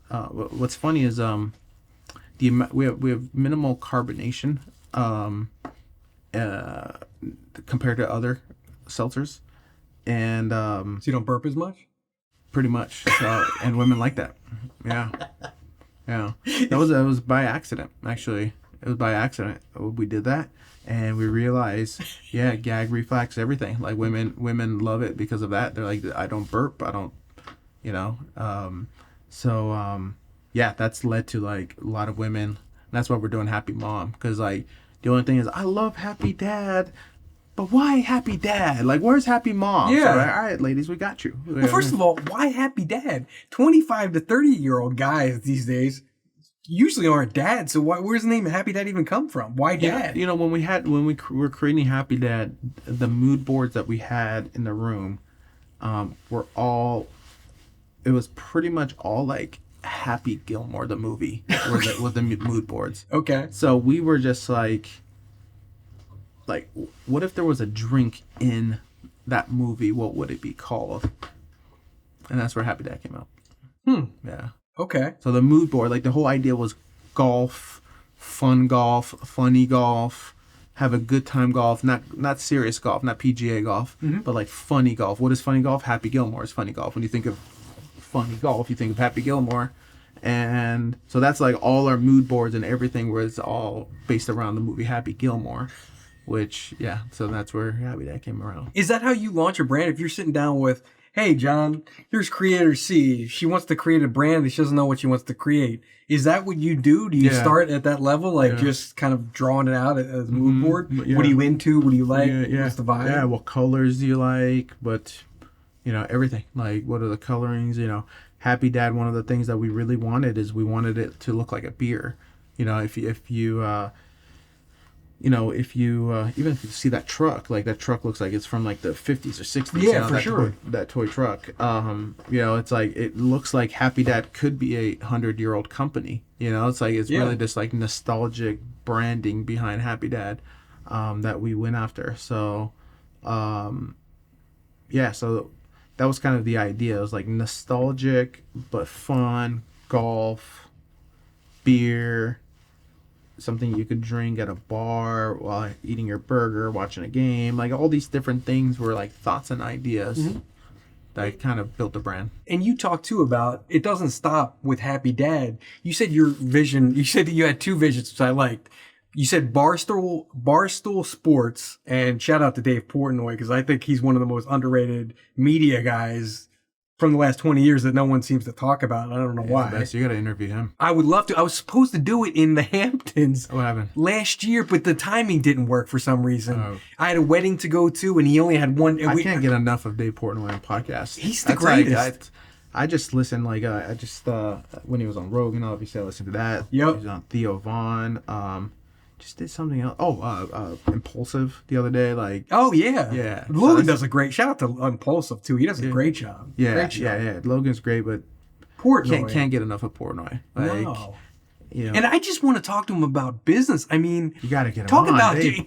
what's funny is we have minimal carbonation compared to other seltzers, and so you don't burp as much. Pretty much. So, and women like that. Yeah. That was by accident. Actually, it was by accident. We did that, and we realized, gag reflex, everything. Like women love it because of that. They're like, I don't burp. I don't, that's led to like a lot of women. And that's why we're doing Happy Mom, because like the only thing is I love Happy Dad, but why Happy Dad? Like, where's Happy Mom? Yeah. So, all right, ladies, we got you. Well, first of all, why Happy Dad? 25 to 30-year-old guys these days usually aren't dads. So where's the name Happy Dad even come from? Why Dad? When we were creating Happy Dad, the mood boards that we had in the room were all. It was pretty much all like Happy Gilmore, the movie, with the mood boards. Okay. So we were just like, what if there was a drink in that movie? What would it be called? And that's where Happy Dad came out. Yeah. Okay. So the mood board, like the whole idea was golf, funny golf, have a good time golf, not serious golf, not PGA golf, but like funny golf. What is funny golf? Happy Gilmore is funny golf. When you think of funny golf, you think of Happy Gilmore. And so that's like all our mood boards and everything was all based around the movie Happy Gilmore, which, so that's where Happy Dad came around. Is that how you launch a brand? If you're sitting down with, hey, John, here's creator C. She wants to create a brand. She doesn't know what she wants to create. Is that what you do? Do you start at that level, just kind of drawing it out as a mood board? Yeah. What are you into? What do you like? What's the vibe? Yeah, what colors do you like? But, everything. Like, what are the colorings? Happy Dad, one of the things that we really wanted is we wanted it to look like a beer. If you even if you see that truck, like that truck looks like it's from like the 50s or 60s. Yeah, for sure. That toy truck. It's like, it looks like Happy Dad could be a 100-year-old company. It's like, it's really just like nostalgic branding behind Happy Dad that we went after. So, so that was kind of the idea. It was like nostalgic, but fun, golf, beer, something you could drink at a bar while eating your burger, watching a game. Like all these different things were like thoughts and ideas that kind of built the brand. And you talked too about, it doesn't stop with Happy Dad. You said your vision, you said that you had two visions, which I liked. You said Barstool Sports, and shout out to Dave Portnoy, because I think he's one of the most underrated media guys from the last 20 years that no one seems to talk about. I don't know why. So you got to interview him. I would love to. I was supposed to do it in the Hamptons What happened? last year, but the timing didn't work for some reason. I had a wedding to go to, and he only had one. I can't get enough of Dave Portnoy on podcasts. He's the greatest. I just listened, when he was on Rogan, obviously I listened to that. Yep. He was on Theo Vaughn. just did something else. Oh, Impulsive the other day. Like, Oh yeah, Yeah. Logan does a great. Shout out to Impulsive too. He does a great job. yeah, Great job. yeah. Logan's great, but Portnoy. can't get enough of Portnoy. Like, No. you know, And I just want to talk to him about business. I mean, you got to get him talk on, about Dave.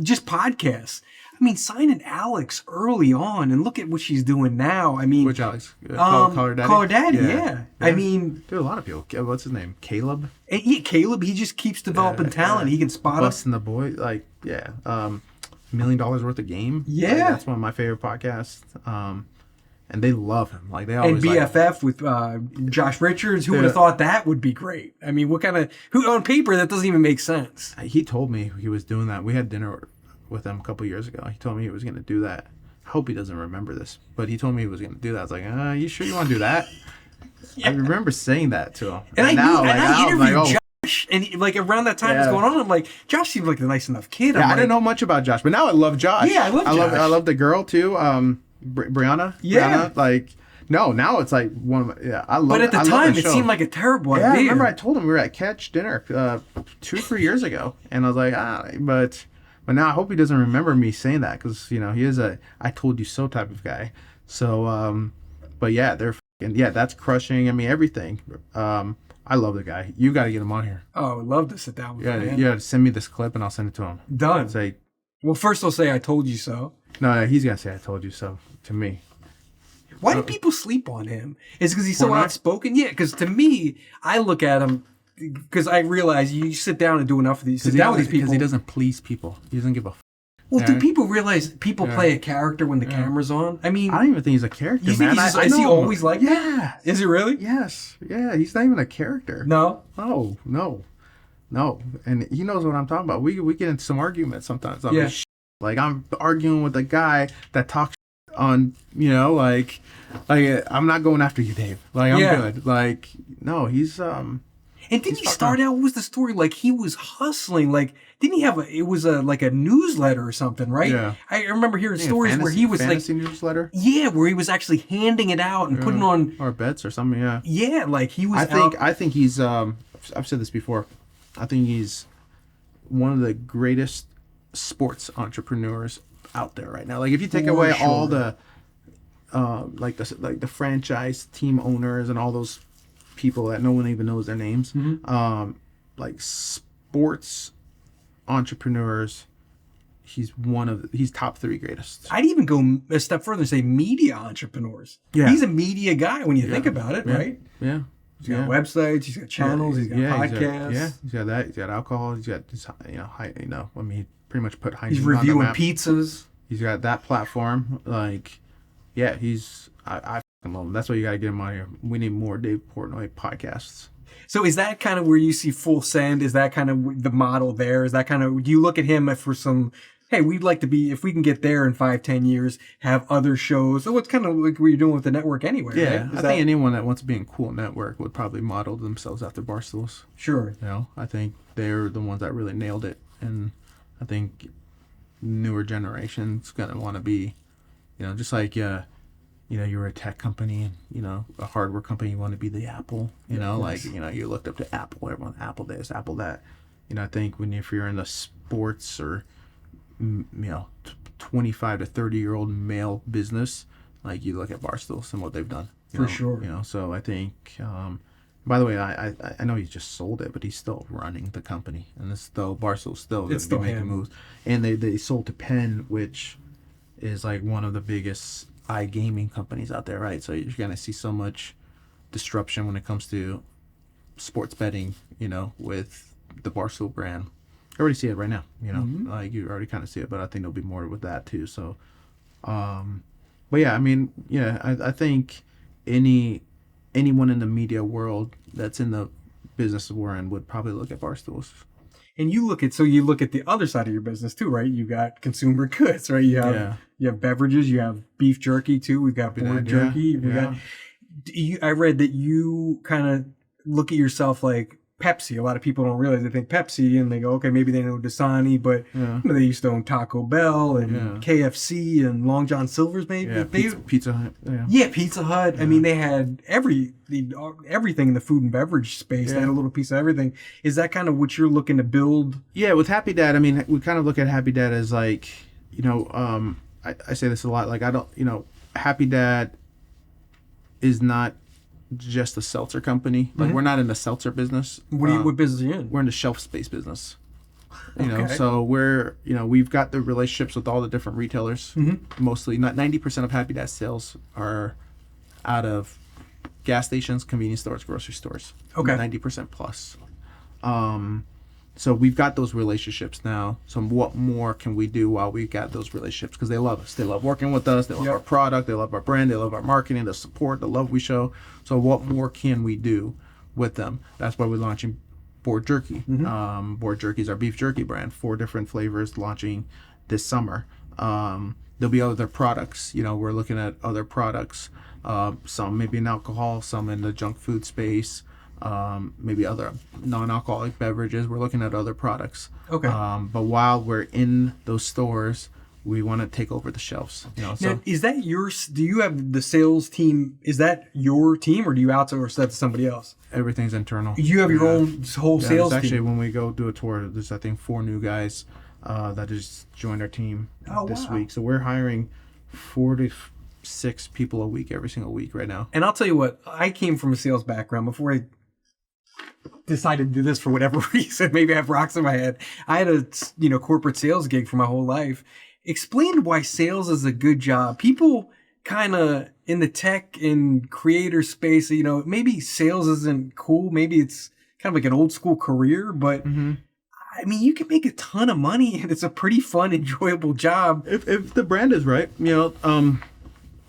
just podcasts. I mean, signing Alex early on, and look at what she's doing now. I mean, Which Alex? Call Her Daddy? Call Her Daddy, yeah. I mean, dude, a lot of people. What's his name? Caleb? Caleb, he just keeps developing talent. He can spot us. Busting the boy. Like, yeah. $1 million worth of game. Yeah. Like, that's one of my favorite podcasts. And they love him. Like, they And always like, BFF with Josh Richards. Who would have Yeah. thought that would be great? I mean, what kind of on paper that doesn't even make sense. he told me he was doing that. We had dinner with him a couple years ago. He told me he was going to do that. I hope he doesn't remember this, but he told me he was going to do that. I was like, you sure you want to do that? I remember saying that to him. And I interviewed I'm like, Josh, and like around that time was Yeah. going on, I'm like, Josh seems like a nice enough kid. I'm I like, didn't know much about Josh, but now I love Josh. Yeah, I love Josh. I love the girl too. Brianna. Yeah. Brianna, like, no, now it's like one of my, I love. But at the I love time, the it show. seemed like a terrible Yeah, I idea. remember I told him we were at Catch dinner 2-3 years ago, and I was like, but now I hope he doesn't remember me saying that, because he is a I told you so type of guy. So, but yeah, that's crushing. I mean, everything. I love the guy. You got to get him on here. Oh, I would love to sit down with him. Man. You got to send me this clip, and I'll send it to him. Done. Say, Well, first he'll say, I told you so. no, he's gonna say I told you so to me. Why do people sleep on him? Is it because he's so Portnoy? outspoken? Yeah, because to me, I look at him, because I realize you sit down and do enough of these. Sit down with these people. Because he doesn't please people. He doesn't give a. Well, do Yeah. people realize people play a character when the camera's on? I mean, I don't even think he's a character. You think man. he's just- I is he know him. always like that? Yes. is it really? Yes. Yeah. He's not even a character. No. No. And he knows what I'm talking about. We get into some arguments sometimes. Yeah. Like, I'm arguing with a guy that talks on, like I'm not going after you, Dave. Like, I'm Yeah. good. Like, no, he's And didn't He's he fucking start out? What was the story? Like he was hustling. Like didn't he have like a newsletter or something, right? Yeah. I remember hearing stories where he was fantasy newsletter where he was actually handing it out and putting on. or bets or something. Yeah. Yeah, like he was. I think he's I've said this before. I think he's one of the greatest sports entrepreneurs out there right now. Like, if you take For away sure. all the like the franchise team owners and all those people that no one even knows their names, like sports entrepreneurs, he's top 3 greatest. I'd even go a step further and say media entrepreneurs. Yeah. He's a media guy when you think about it, right? Yeah. He's got websites, he's got channels, he's got podcasts. He's got that. He's got alcohol. He's got this, high. I mean, he pretty much put high. He's on the reviewing map. pizzas. He's got that platform. Like, yeah, I fucking love him. That's why you gotta get him on here. We need more Dave Portnoy podcasts. So is that kind of where you see Full Send? Is that kind of the model there? Is that kind of, do you look at him for some, hey, we'd like to be, if we can get there in 5-10 years, have other shows. So it's kind of like what you're doing with the network anyway, Yeah, right? I think anyone that wants to be in Cool Network would probably model themselves after Barstools. Sure. I think they're the ones that really nailed it, and I think newer generation's gonna want to be, just like you're a tech company, a hardware company, you want to be the Apple, you looked up to Apple, everyone, Apple this, Apple that. I think if you're in the sports or 25 to 30-year-old male business, like you look at Barstools and what they've done. For sure. So I think, by the way, I know he's just sold it, but he's still running the company, and it's still Barstool's still It's gonna be still making him. moves. And they sold to Penn, which is like one of the biggest iGaming companies out there, right? So you're gonna see so much disruption when it comes to sports betting, with the Barstool brand. I already see it right now, like you already kind of see it, but I think there'll be more with that too. So, but yeah, I mean, I think anyone in the media world that's in the business we're in would probably look at Barstools. And you look at the other side of your business too, right? You got consumer goods, right? You have beverages, you have beef jerky too. We've got board jerky. I read that you kind of look at yourself like Pepsi. A lot of people don't realize they think Pepsi and they go, okay, maybe they know Dasani, but you know, they used to own Taco Bell and KFC and Long John Silver's maybe. Yeah, Pizza Hut. Yeah, Pizza Hut. I mean, they had everything in the food and beverage space. They had a little piece of everything. Is that kind of what you're looking to build? Yeah, with Happy Dad, I mean, we kind of look at Happy Dad as like, you know, I say this a lot, like Happy Dad is not just a seltzer company. Like we're not in the seltzer business. What business are you in? We're in the shelf space business. You know, so we've got the relationships with all the different retailers. Mostly, not 90% of Happy Dad sales are out of gas stations, convenience stores, grocery stores. 90% plus. So we've got those relationships now. So what more can we do while we got those relationships? Because they love us. They love working with us. They love our product. They love our brand. They love our marketing, the support, the love we show. So what more can we do with them? That's why we're launching Board Jerky. Board Jerky is our beef jerky brand. 4 different flavors launching this summer. There'll be other products. You know, we're looking at other products. Some maybe in alcohol, some in the junk food space. Maybe other non-alcoholic beverages. We're looking at other products. But while we're in those stores, we want to take over the shelves. You know, so now, is that do you have the sales team? Is that your team, or do you outsource that to somebody else? Everything's internal. You have your own whole sales team. Actually, when we go do a tour, there's I think 4 new guys that just joined our team this week. So we're hiring 4 to 6 people a week, every single week right now. And I'll tell you what, I came from a sales background before I decided to do this for whatever reason. Maybe I have rocks in my head. I had a corporate sales gig for my whole life. Explain why sales is a good job. People kind of in the tech and creator space, maybe sales isn't cool. Maybe it's kind of like an old school career, but I mean, you can make a ton of money and it's a pretty fun, enjoyable job. If the brand is right,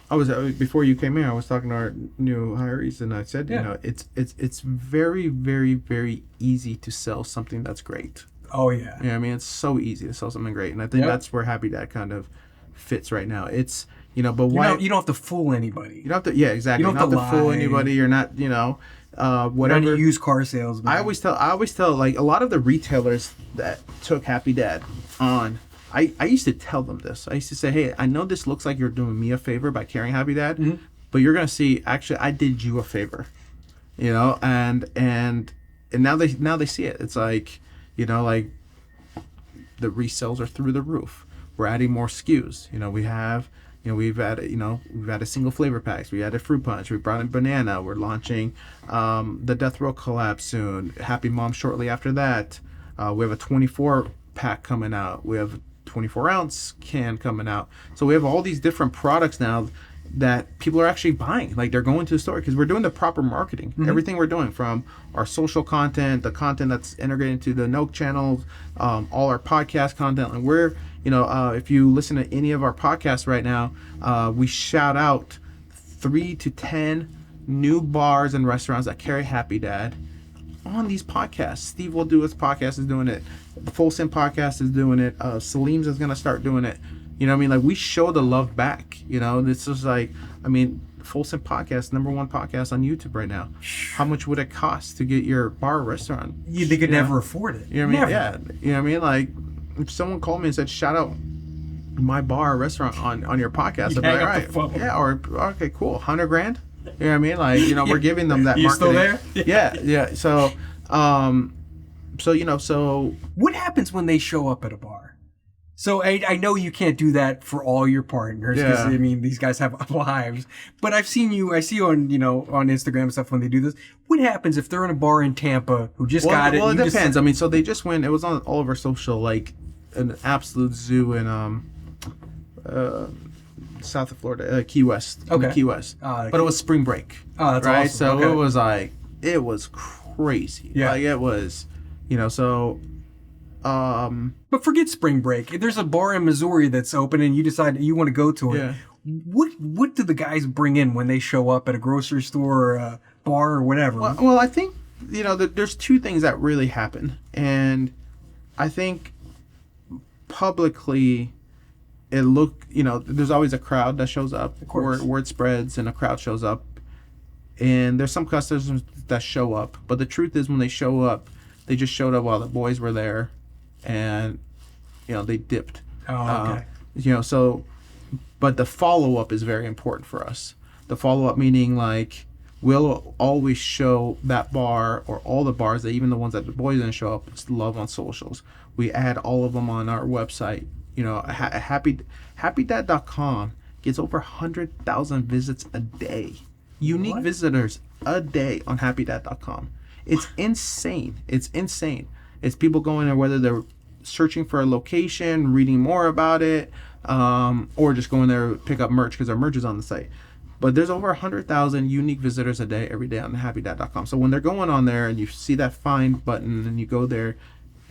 I was before you came here. I was talking to our new hirees, and I said, it's very, very, very easy to sell something that's great. Oh yeah. Yeah, I mean, it's so easy to sell something great, and I think that's where Happy Dad kind of fits right now. It's but why you don't have to fool anybody. You don't have to. Yeah, exactly. You don't have to fool anybody. You're not. Whatever. You're not a used car salesman. I always tell like a lot of the retailers that took Happy Dad on. I used to tell them this. I used to say, hey, I know this looks like you're doing me a favor by carrying Happy Dad, but you're gonna see, actually, I did you a favor, and now they see it. It's like, like the resales are through the roof. We're adding more SKUs. We've added single flavor packs. We added fruit punch. We brought in banana. We're launching the Death Row collab soon. Happy Mom shortly after that. We have a 24 pack coming out. We have 24 ounce can coming out. So we have all these different products now that people are actually buying. Like, they're going to the store because we're doing the proper marketing. Everything we're doing, from our social content, the content that's integrated into the Nelk channels, all our podcast content. And we're, if you listen to any of our podcasts right now, we shout out 3 to 10 new bars and restaurants that carry Happy Dad on these podcasts. Steve will do his podcast, is doing it. The Full Sim podcast is doing it. Salim's is gonna start doing it. Like, we show the love back. This is like, Full Sim podcast, #1 podcast on YouTube right now. How much would it cost to get your bar or restaurant? They could never afford it. Never. Yeah. Like, if someone called me and said, shout out my bar or restaurant on your podcast, I'd be like, all right, yeah, or okay, cool, $100,000. You know what I mean? Like, we're giving them that. You marketing. Still there? Yeah. So what happens when they show up at a bar? So I know you can't do that for all your partners, because these guys have lives. But I see you on on Instagram and stuff when they do this. What happens if they're in a bar in Tampa who just got it? Well, it depends. So they just went. It was on all of our social, like an absolute zoo in south of Florida, Key West. Okay. Key West. But it was spring break. Oh, that's right? awesome. So it was crazy. Yeah. Like, it was, But forget spring break. There's a bar in Missouri that's open and you decide you want to go to it. Yeah. What do the guys bring in when they show up at a grocery store or a bar or whatever? Well, I think, there's 2 things that really happen. And I think publicly, there's always a crowd that shows up. Of course. Word spreads and a crowd shows up. And there's some customers that show up, but the truth is when they show up, they just showed up while the boys were there, and they dipped. Oh, okay. So, but the follow up is very important for us. The follow up meaning like we'll always show that bar or all the bars, that even the ones that the boys didn't show up, it's love on socials. We add all of them on our website. happydad.com gets over 100,000 visits a day. Unique visitors a day on happydad.com. It's insane. It's people going there, whether they're searching for a location, reading more about it, or just going there to pick up merch because our merch is on the site. But there's over 100,000 unique visitors a day every day on happydad.com. So when they're going on there and you see that find button and you go there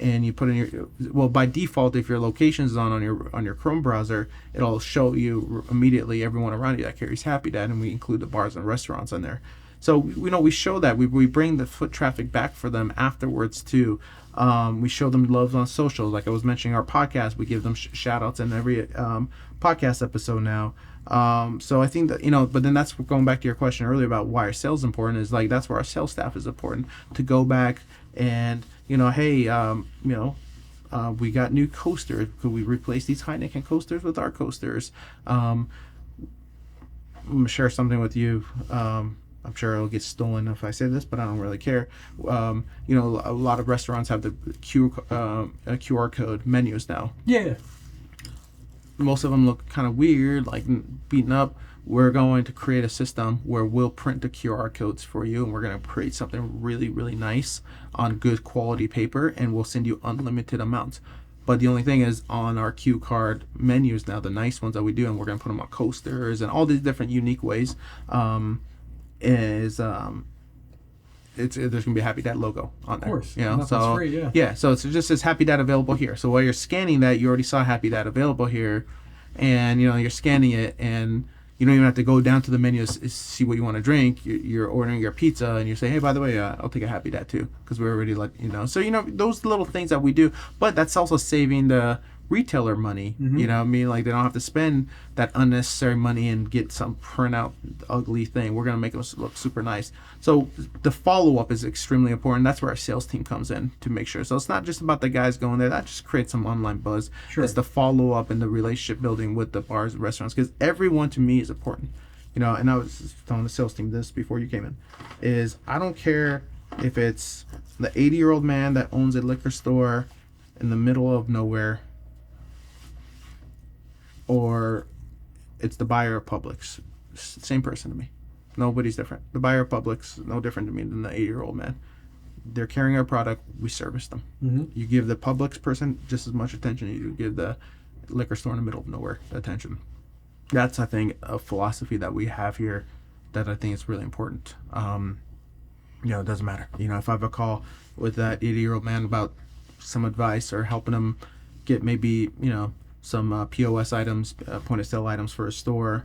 and you put in by default, if your location is on your Chrome browser, it'll show you immediately everyone around you that carries Happy Dad, and we include the bars and restaurants on there. So we show that we bring the foot traffic back for them afterwards too. We show them love on social, like I was mentioning our podcast. We give them shout outs in every podcast episode now. So I think that but then that's going back to your question earlier about why our sales important, is like that's where our sales staff is important, to go back and hey, we got new coasters. Could we replace these Heineken coasters with our coasters? I'm gonna share something with you. I'm sure it'll get stolen if I say this, but I don't really care. A lot of restaurants have the QR code menus now. Yeah. Most of them look kind of weird, like beaten up. We're going to create a system where we'll print the QR codes for you, and we're going to create something really, really nice on good quality paper, and we'll send you unlimited amounts. But the only thing is, on our cue card menus now, the nice ones that we do, and we're going to put them on coasters and all these different unique ways, there's gonna be a Happy Dad logo on there. Of course, so free, so it just says Happy Dad available here. So while you're scanning that, you already saw Happy Dad available here, and you're scanning it, and you don't even have to go down to the menu to see what you want to drink. You're ordering your pizza, and you say, hey, by the way, I'll take a Happy Dad too, because we're already So those little things that we do, but that's also saving the retailer money. Mm-hmm. Like they don't have to spend that unnecessary money and get some printout ugly thing. We're gonna make them look super nice. So the follow-up is extremely important. That's where our sales team comes in to make sure. So it's not just about the guys going there. That just creates some online buzz. Sure. It's the follow-up and the relationship building with the bars and restaurants, because everyone to me is important. And I was telling the sales team this before you came in, is I don't care if it's the 80-year-old man that owns a liquor store in the middle of nowhere, or it's the buyer of Publix. Same person to me. Nobody's different. The buyer of Publix, no different to me than the 80-year-old man. They're carrying our product. We service them. Mm-hmm. You give the Publix person just as much attention as you give the liquor store in the middle of nowhere attention. That's, I think, a philosophy that we have here that I think is really important. It doesn't matter. If I have a call with that 80-year-old man about some advice or helping him get maybe, some POS items, point of sale items for a store,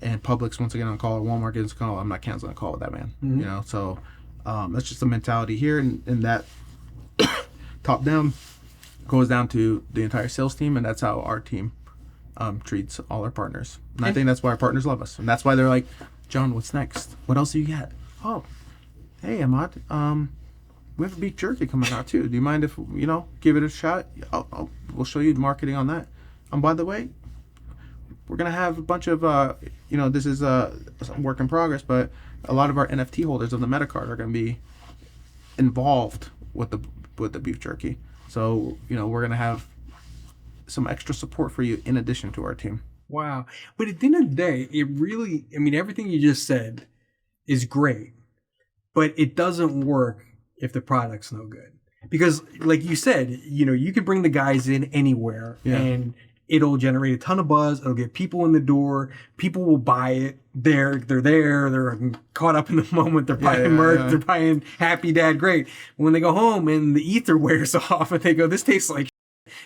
and Publix wants to get on call, or Walmart gets a call, I'm not canceling a call with that man. Mm-hmm. So that's just the mentality here, and that top down goes down to the entire sales team, and that's how our team treats all our partners. And I think that's why our partners love us, and that's why they're like, John, what's next? What else do you got? Oh, hey, Ahmad, we have a beef jerky coming out too. Do you mind if give it a shot? We'll show you the marketing on that. And by the way, we're gonna have a bunch of this is a work in progress, but a lot of our NFT holders of the Metacard are gonna be involved with the beef jerky. So we're gonna have some extra support for you in addition to our team. Wow. But at the end of the day, it really, everything you just said is great, but it doesn't work if the product's no good. Because like you said, you could bring the guys in anywhere and it'll generate a ton of buzz. It'll get people in the door. People will buy it. They're there. They're caught up in the moment. They're buying merch. Yeah. They're buying Happy Dad. Great. When they go home and the ether wears off and they go, this tastes like shit,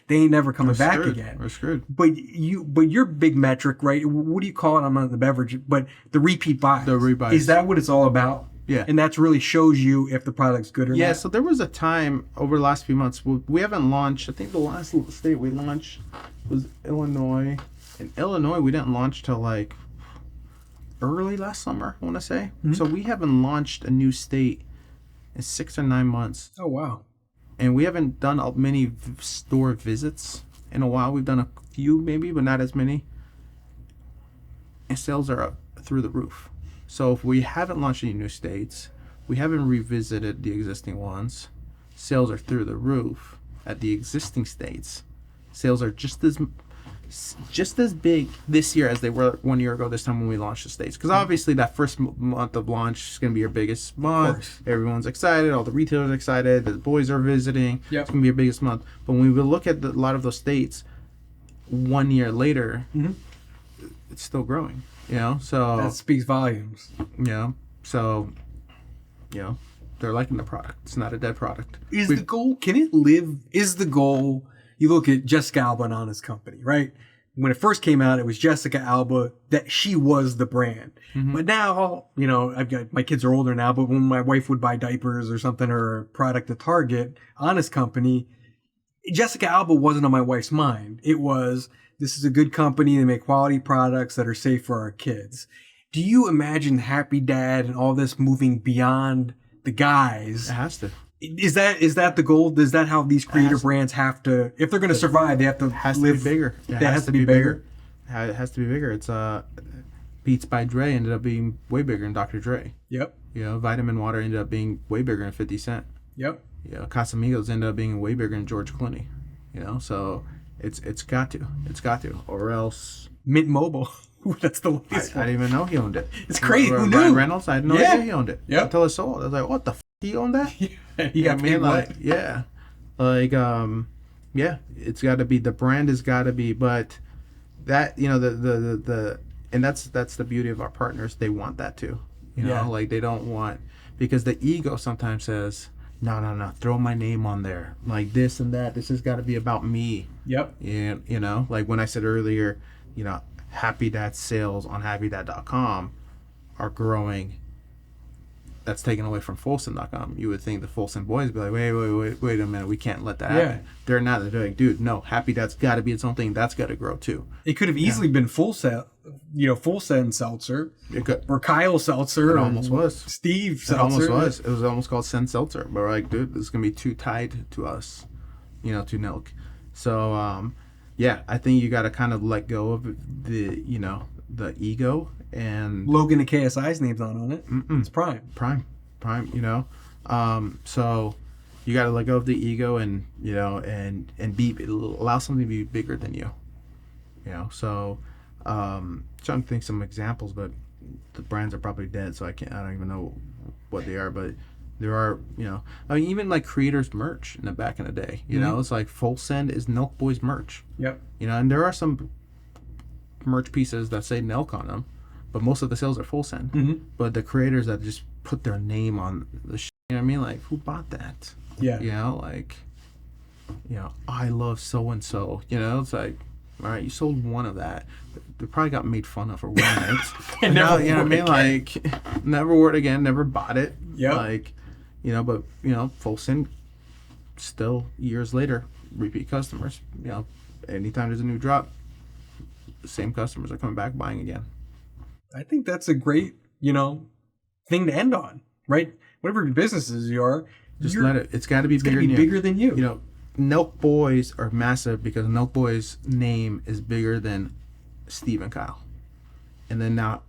they ain't never coming back again. We're screwed. But your big metric, right? What do you call it? I'm not the beverage, but the repeat buys. The rebuys. Is that what it's all about? Yeah. And that's really shows you if the product's good or not. Yeah, so there was a time over the last few months, we haven't launched, I think the last state we launched was Illinois. In Illinois, we didn't launch till like early last summer, I want to say. So we haven't launched a new state in 6 or 9 months. Oh, wow. And we haven't done many store visits in a while. We've done a few maybe, but not as many. And sales are up through the roof. So if we haven't launched any new states, we haven't revisited the existing ones, sales are through the roof at the existing states. Sales are just as big this year as they were 1 year ago this time when we launched the states. Because obviously that first month of launch is going to be your biggest month. Everyone's excited. All the retailers are excited. The boys are visiting. Yep. It's going to be your biggest month. But when we look at a lot of those states 1 year later, it's still growing. You know, so that speaks volumes. You know, so you know, they're liking the product. It's not a dead product. Is the goal? Can it live? Is the goal? You look at Jessica Alba and Honest Company, right? When it first came out, it was Jessica Alba, that she was the brand. But now, you know, I've got, my kids are older now, but when my wife would buy diapers or something or a product at Target, Honest Company, Jessica Alba wasn't on my wife's mind. It was, this is a good company. They make quality products that are safe for our kids. Do you imagine Happy Dad and all this moving beyond the guys? It has to. Is that the goal? Is that how these creator brands have to, if they're going to survive, they have to live bigger? It has to be bigger. It has to be bigger. It's Beats by Dre ended up being way bigger than Dr. Dre. Yep. You know, Vitamin Water ended up being way bigger than 50 Cent. Yep. You know, Casamigos ended up being way bigger than George Clooney. You know, so it's got to, or else Mint Mobile. That's the latest I didn't even know he owned it. It's crazy. Who knew? Ryan Reynolds, I had no idea he owned it. Yep. Until I saw it. I was like, what the f***, he owned that? He got paid like, yeah. Like, yeah, it's got to be, the brand has got to be, but that, you know, the and that's the beauty of our partners. They want that too. You know, like they don't want, because the ego sometimes says, no, throw my name on there. Like this and that. This has got to be about me. Yep. And, you know, like when I said earlier, you know, Happy Dad sales on happydad.com are growing. That's taken away from Folsom.com. You would think the Folsom boys would be like, wait a minute, we can't let that happen. They're not. They're like, dude, no, Happy Dad's got to be its own thing. That's got to grow too. It could have easily been Full Send Seltzer. It could. Or Kyle Seltzer. It almost was. Steve Seltzer. It almost was. Yeah. It was almost called Send Seltzer. But we're like, dude, this is going to be too tied to us, you know, to Nelk. So, yeah, I think you got to kind of let go of the, you know, the ego. And Logan and KSI's name's not on it. It's Prime, you know. So you got to let go of the ego and, you know, and allow something to be bigger than you, you know. So trying to think some examples, but the brands are probably dead, so I don't even know what they are, but there are, you know, I mean, even like creators merch in the back in the day, you know, it's like Full Send is Nelk Boys merch. Yep. You know, and there are some merch pieces that say Nelk on them, but most of the sales are Full Send. But the creators that just put their name on the shit, you know what I mean? Like, who bought that? Yeah. You know, like, you know, I love so and so. You know, it's like, all right, you sold one of that. They probably got made fun of for wearing it. And now, never you know what I mean? again. Like, never wore it again, never bought it. Yeah. Like, you know, but, you know, Full Send still years later, repeat customers. You know, anytime there's a new drop, the same customers are coming back buying again. I think that's a great, you know, thing to end on, right? Whatever businesses you are, just let it. It's got to be bigger than you. You know, Nelk Boys are massive because Nelk Boys' name is bigger than Steve and Kyle, and then now,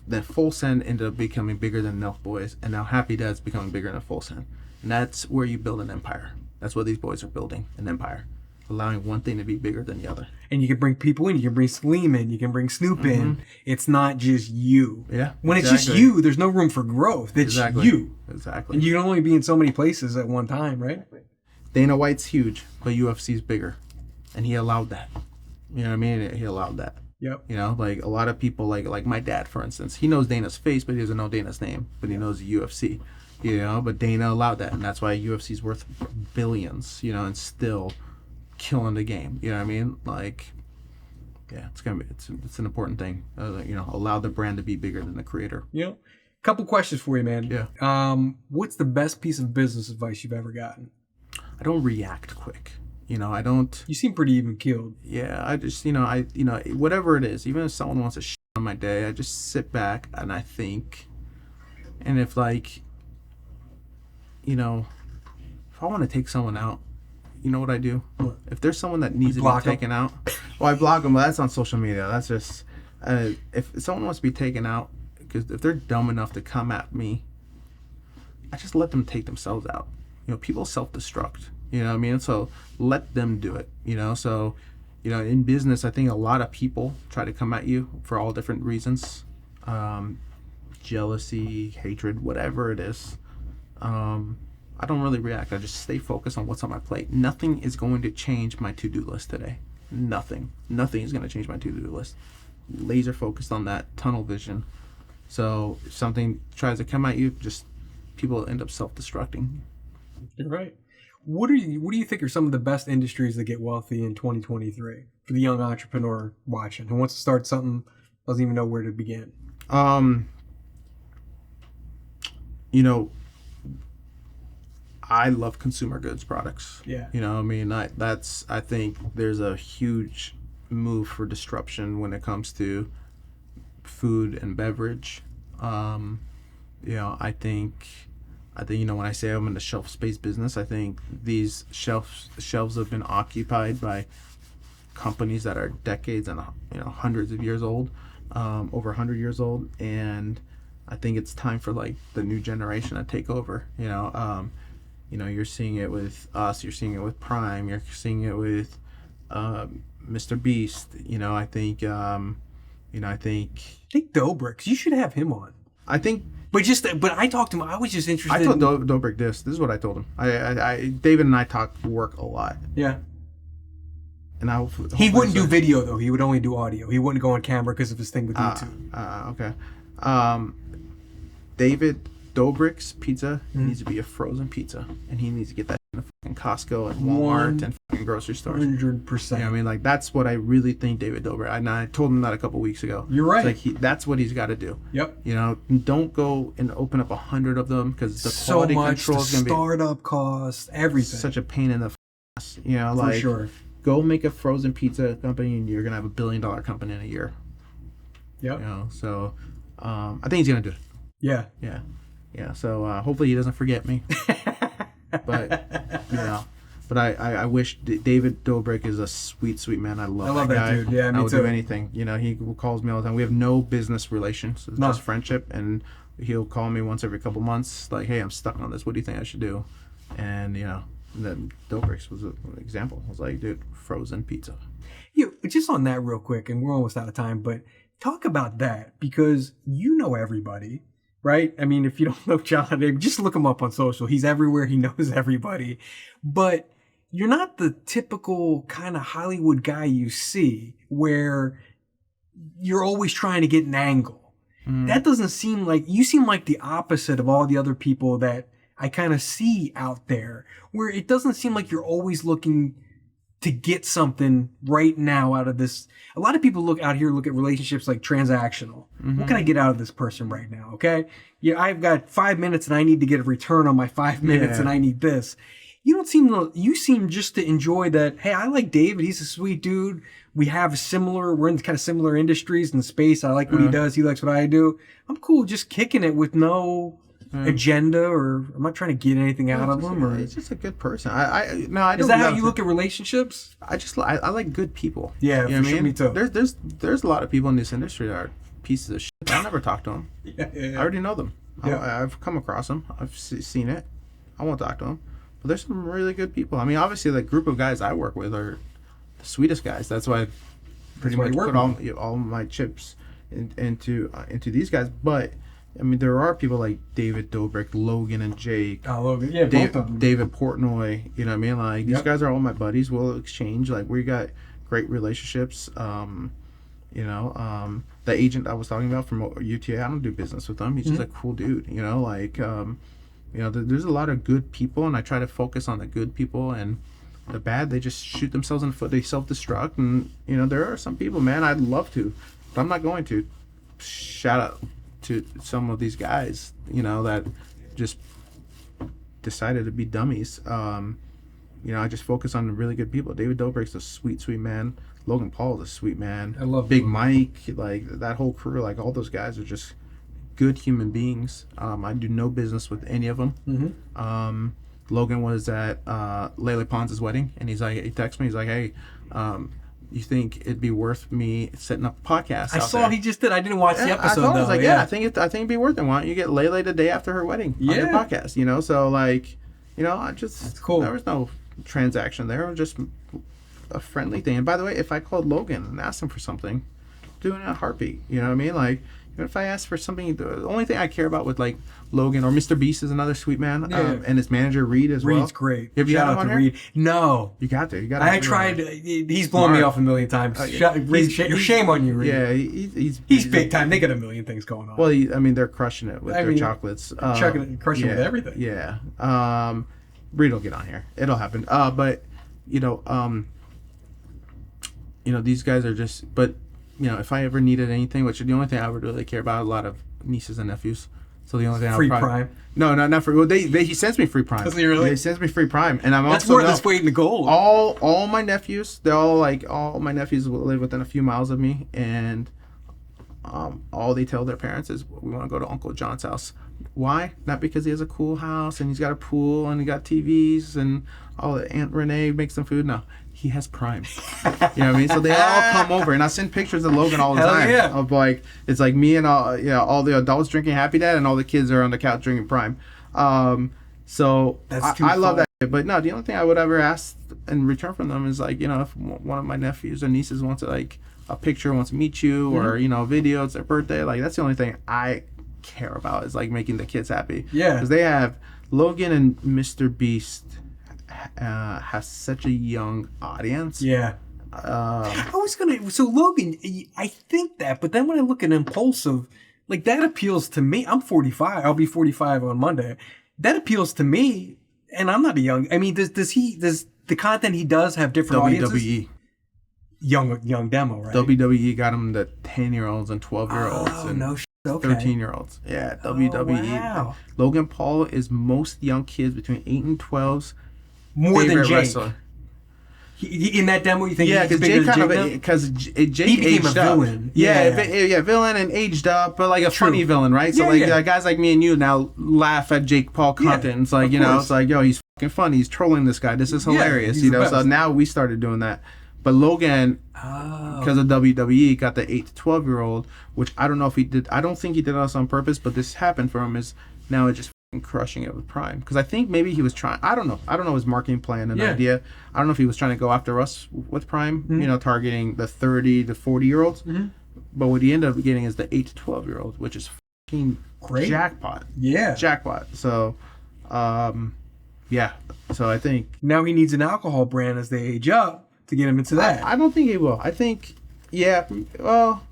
then Full Send ended up becoming bigger than Nelk Boys, and now Happy Dad's becoming bigger than Full Send, and that's where you build an empire. That's what these boys are building, an empire, allowing one thing to be bigger than the other. And you can bring people in. You can bring Slim in. You can bring Snoop in. It's not just you. Yeah. When it's just you, there's no room for growth. It's you. Exactly. And you can only be in so many places at one time, right? Dana White's huge, but UFC's bigger, and he allowed that. You know what I mean? He allowed that. Yep. You know, like a lot of people, like my dad, for instance, he knows Dana's face, but he doesn't know Dana's name, but he knows the UFC. You know, but Dana allowed that, and that's why UFC's worth billions. You know, and still killing the game. You know what I mean? Like, yeah, it's an important thing. You know, allow the brand to be bigger than the creator. You know, couple questions for you, man. Yeah. What's the best piece of business advice you've ever gotten? I don't react quick. You know, I don't. You seem pretty even keeled. Yeah, I just, you know, whatever it is, even if someone wants to on my day, I just sit back and I think, and if like, you know, if I want to take someone out, you know what I do? What? If there's someone that needs to be block 'em? taken out, well, I block them. But that's on social media. That's just if someone wants to be taken out, because if they're dumb enough to come at me, I just let them take themselves out. You know, people self-destruct. You know what I mean? So let them do it. You know, so you know, in business, I think a lot of people try to come at you for all different reasons, jealousy, hatred, whatever it is. I don't really react. I just stay focused on what's on my plate. Nothing is going to change my to-do list today. Nothing is going to change my to-do list. Laser focused on that tunnel vision. So if something tries to come at you, just people end up self-destructing. You're right. What do you think are some of the best industries that get wealthy in 2023 for the young entrepreneur watching who wants to start something, doesn't even know where to begin? You know, I love consumer goods products. Yeah. You know, I mean, I think there's a huge move for disruption when it comes to food and beverage. You know, I think, you know, when I say I'm in the shelf space business, I think these shelves have been occupied by companies that are decades and, you know, hundreds of years old, over 100 years old. And I think it's time for like the new generation to take over, you know. You know, you're seeing it with us, you're seeing it with Prime, you're seeing it with Mr. Beast. You know, I think Dobrik's. You should have him on. I think, but I talked to him. I was just interested. I told Dobrik this. This is what I told him. David and I talk work a lot. Yeah. And he wouldn't do video though. He would only do audio. He wouldn't go on camera because of his thing with YouTube. Okay. David Dobrik's pizza needs to be a frozen pizza, and he needs to get that in fucking Costco and Walmart and fucking grocery stores. 100%. You know what I mean? Like, that's what I really think David Dobrik. And I told him that a couple weeks ago. You're right. It's like that's what he's got to do. Yep. You know, don't go and open up 100 of them because the quality control is going to be startup cost, everything. Such a pain in the ass. You know, like, for sure. Go make a frozen pizza company, and you're gonna have $1 billion company in a year. Yep. You know, so I think he's gonna do it. Yeah. Yeah. Yeah, so hopefully he doesn't forget me. But, you know, but I wish David Dobrik is a sweet, sweet man. I love that guy. Dude. Yeah, me I would too. do anything. You know, he calls me all the time. We have no business relations. It's just friendship. And he'll call me once every couple months, like, hey, I'm stuck on this. What do you think I should do? And, you know, then Dobrik's was an example. I was like, dude, frozen pizza. Just on that real quick, and we're almost out of time, but talk about that because you know everybody. Right? I mean, if you don't know John, just look him up on social. He's everywhere. He knows everybody. But you're not the typical kind of Hollywood guy you see where you're always trying to get an angle. That doesn't seem like, you seem like the opposite of all the other people that I kind of see out there, where it doesn't seem like you're always looking to get something right now out of this. A lot of people look at relationships like transactional. What can I get out of this person right now? Okay. Yeah. I've got 5 minutes and I need to get a return on my 5 minutes and I need this. You seem just to enjoy that. Hey, I like David. He's a sweet dude. We're in kind of similar industries and space. I like what he does. He likes what I do. I'm cool just kicking it with no agenda, or I'm not trying to get anything out of him. Or He's just a good person. I don't. Is that how you look at relationships? I like good people. Yeah, you know for sure, me too. There's a lot of people in this industry that are pieces of shit. I'll never talk to them. I already know them. Yeah. I've come across them. I've seen it. I won't talk to them. But there's some really good people. I mean, obviously, the group of guys I work with are the sweetest guys. That's why I pretty much put all my chips into these guys. But I mean, there are people like David Dobrik, Logan and Jake. Oh, Logan. Yeah, both of them. David Portnoy. You know what I mean? Like, these guys are all my buddies. We'll exchange. Like, we got great relationships. You know, the agent I was talking about from UTA, I don't do business with him. He's just a cool dude. You know, like, you know, there's a lot of good people, and I try to focus on the good people, and the bad, they just shoot themselves in the foot. They self-destruct, and, you know, there are some people, man, I'd love to, but I'm not going to. Shout out to some of these guys, you know, that just decided to be dummies. I just focus on the really good people. David Dobrik's a sweet, sweet man. Logan Paul is a sweet man. I love Big Logan. Mike, like that whole crew, like all those guys are just good human beings. I do no business with any of them. Mm-hmm. Logan was at Lele Pons' wedding, and he texted me. He's like, "Hey, you think it'd be worth me setting up a podcast?" I saw he just did. I didn't watch the I episode told him, though. I was like, "Yeah, I think it'd be worth it. Why don't you get Lele the day after her wedding on your Yeah. podcast?" So like, I just That's cool. There was no transaction there. It was just a friendly thing. And by the way, if I called Logan and asked him for something, doing it in a heartbeat. You know what I mean? Like, even if I ask for something, the only thing I care about with like Logan or Mr. Beast is another sweet man, Yeah. and his manager Reed as well. Reed's great. Have you Shout had him out on to here? Reed. No. You got to. I tried. He's blown me Smart. off a million times. Yeah. Reed, shame on you, Reed. Yeah, He's big time. They got a million things going on. Well, they're crushing it with their chocolates. Crushing with everything. Yeah. Reed will get on here. It'll happen. But these guys are just. But if I ever needed anything, which the only thing I would really care about, a lot of nieces and nephews. So the only thing Free I'll probably, Prime. No, not free. Well, he sends me free Prime. Does he really? He sends me free Prime, and I'm That's also worth its weight in gold. all my nephews. They're all my nephews live within a few miles of me, and all they tell their parents is we want to go to Uncle John's house. Why? Not because he has a cool house and he's got a pool and he got TVs and all. Aunt Renee makes them food. No, he has Prime. You know what I mean? So they all come over, and I send pictures of Logan all the Hell time. yeah. Of like, it's like me and all the adults drinking Happy Dad, and all the kids are on the couch drinking Prime. So That's too I love fun. that. But no, the only thing I would ever ask in return from them is like, if one of my nephews or nieces wants to, like, a picture, wants to meet you, or a video, it's their birthday. Like, that's the only thing I care about, is like making the kids happy. Yeah. Because they have Logan and Mr. Beast has such a young audience. Yeah. I was gonna. So Logan, I think that, but then when I look at Impulsive, like that appeals to me. I'm 45. I'll be 45 on Monday. That appeals to me, and I'm not a young. I mean, does the content he does have different audiences? WWE. Young demo, right? WWE got him the 10-year-olds and 12-year-olds Oh, and no shit. Okay. 13-year-olds. Yeah, WWE. wow. Logan Paul is most young kids between 8 and 12's More than favorite Jake. wrestler. He, in that demo, you think Yeah, he's because bigger Jake than kind of now? because Jake He became a aged up. villain. Yeah, villain and aged up, but like a funny villain, right? So guys like me and you now laugh at Jake Paul content. It's like, it's like, yo, he's fucking funny. He's trolling this guy. This is hilarious, he's the best. So now we started doing that. But Logan, because of WWE, got the 8 to 12-year-old, which I don't know if he did. I don't think he did this on purpose, but this happened for him. Is now it's just crushing it with Prime, because I think maybe he was trying. I don't know his marketing plan and idea. I don't know if he was trying to go after us with Prime, targeting the 30 to 40-year-olds. But what he ended up getting is the 8 to 12-year-old, which is fucking Great. jackpot. Yeah. Jackpot. So, yeah. So I think Now he needs an alcohol brand as they age up to get him into that. I don't think he will. I think, well,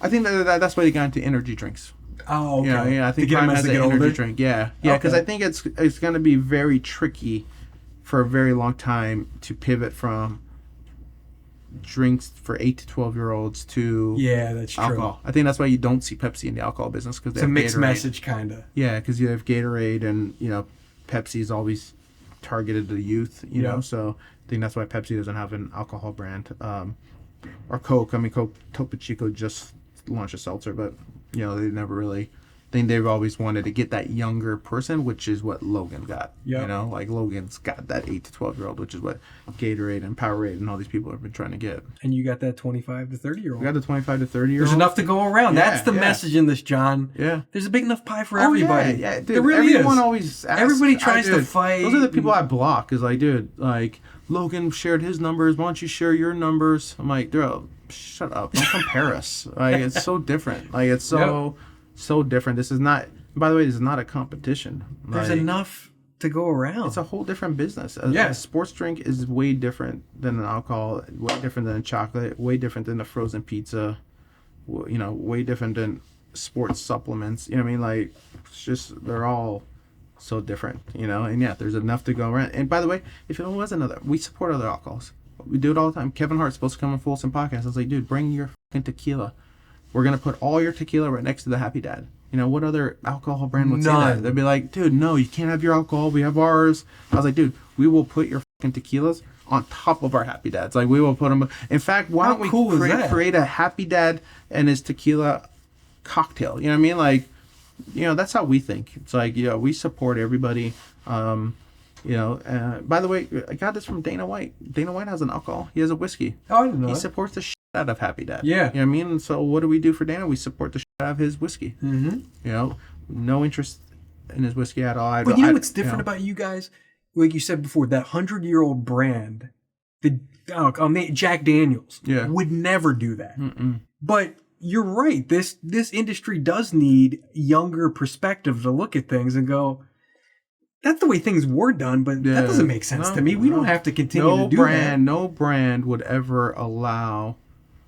I think that's why he got into energy drinks. Oh, okay. Yeah, I think to get Prime him as has they an get energy older. drink. Yeah, because Okay. I think it's going to be very tricky for a very long time to pivot from drinks for 8 to 12-year-olds to Yeah, that's true. alcohol. I think that's why you don't see Pepsi in the alcohol business, because It's a mixed message, kind of. Yeah, because you have Gatorade, and Pepsi is always targeted to the youth. You know, so I think that's why Pepsi doesn't have an alcohol brand. Or Coke. I mean, Topo Chico just launched a seltzer, but they never really. I think they've always wanted to get that younger person, which is what Logan got. Yep. Like Logan's got that 8 to 12-year-old, which is what Gatorade and Powerade and all these people have been trying to get. And you got that 25 to 30-year-old. We got the 25 to 30-year-old. There's enough to go around. Yeah, That's the yeah. message in this, John. Yeah. There's a big enough pie for Oh, everybody. Yeah, dude. There really Everyone is. always asks. Everybody tries to dude, fight. Those are the people I block. Is like, dude, like, Logan shared his numbers. Why don't you share your numbers? I'm like, dude, shut up. Don't compare us. Like, it's so different. Like, it's so different. This is not. By the way, this is not a competition. There's Like, enough to go around. It's a whole different business. Yeah. A sports drink is way different than an alcohol. Way different than a chocolate. Way different than a frozen pizza. Way different than sports supplements. You know what I mean? Like, it's just, they're all so different, and yeah, there's enough to go around. And by the way, if it was another, we support other alcohols. We do it all the time. Kevin Hart's supposed to come on Folsom podcast. I was like, dude, bring your fucking tequila. We're going to put all your tequila right next to the Happy Dad. What other alcohol brand would say None. that? They'd be like, dude, no, you can't have your alcohol. We have ours. I was like, dude, we will put your tequilas on top of our Happy Dads. Like we will put them. In fact, why How don't we cool is that? create a Happy Dad and his tequila cocktail? You know what I mean? Like, that's how we think. It's like, we support everybody. By the way, I got this from Dana White. Dana White has an alcohol. He has a whiskey. Oh, I didn't know He that. supports the shit out of Happy Dad. Yeah. You know what I mean? And so what do we do for Dana? We support the shit out of his whiskey. Mm-hmm. No interest in his whiskey at all. But what's different about you guys? Like you said before, that 100-year-old brand, Jack Daniels, would never do that. But you're right. This industry does need younger perspective to look at things and go, that's the way things were done, but that doesn't make sense to me. We don't have to continue to do that. No brand would ever allow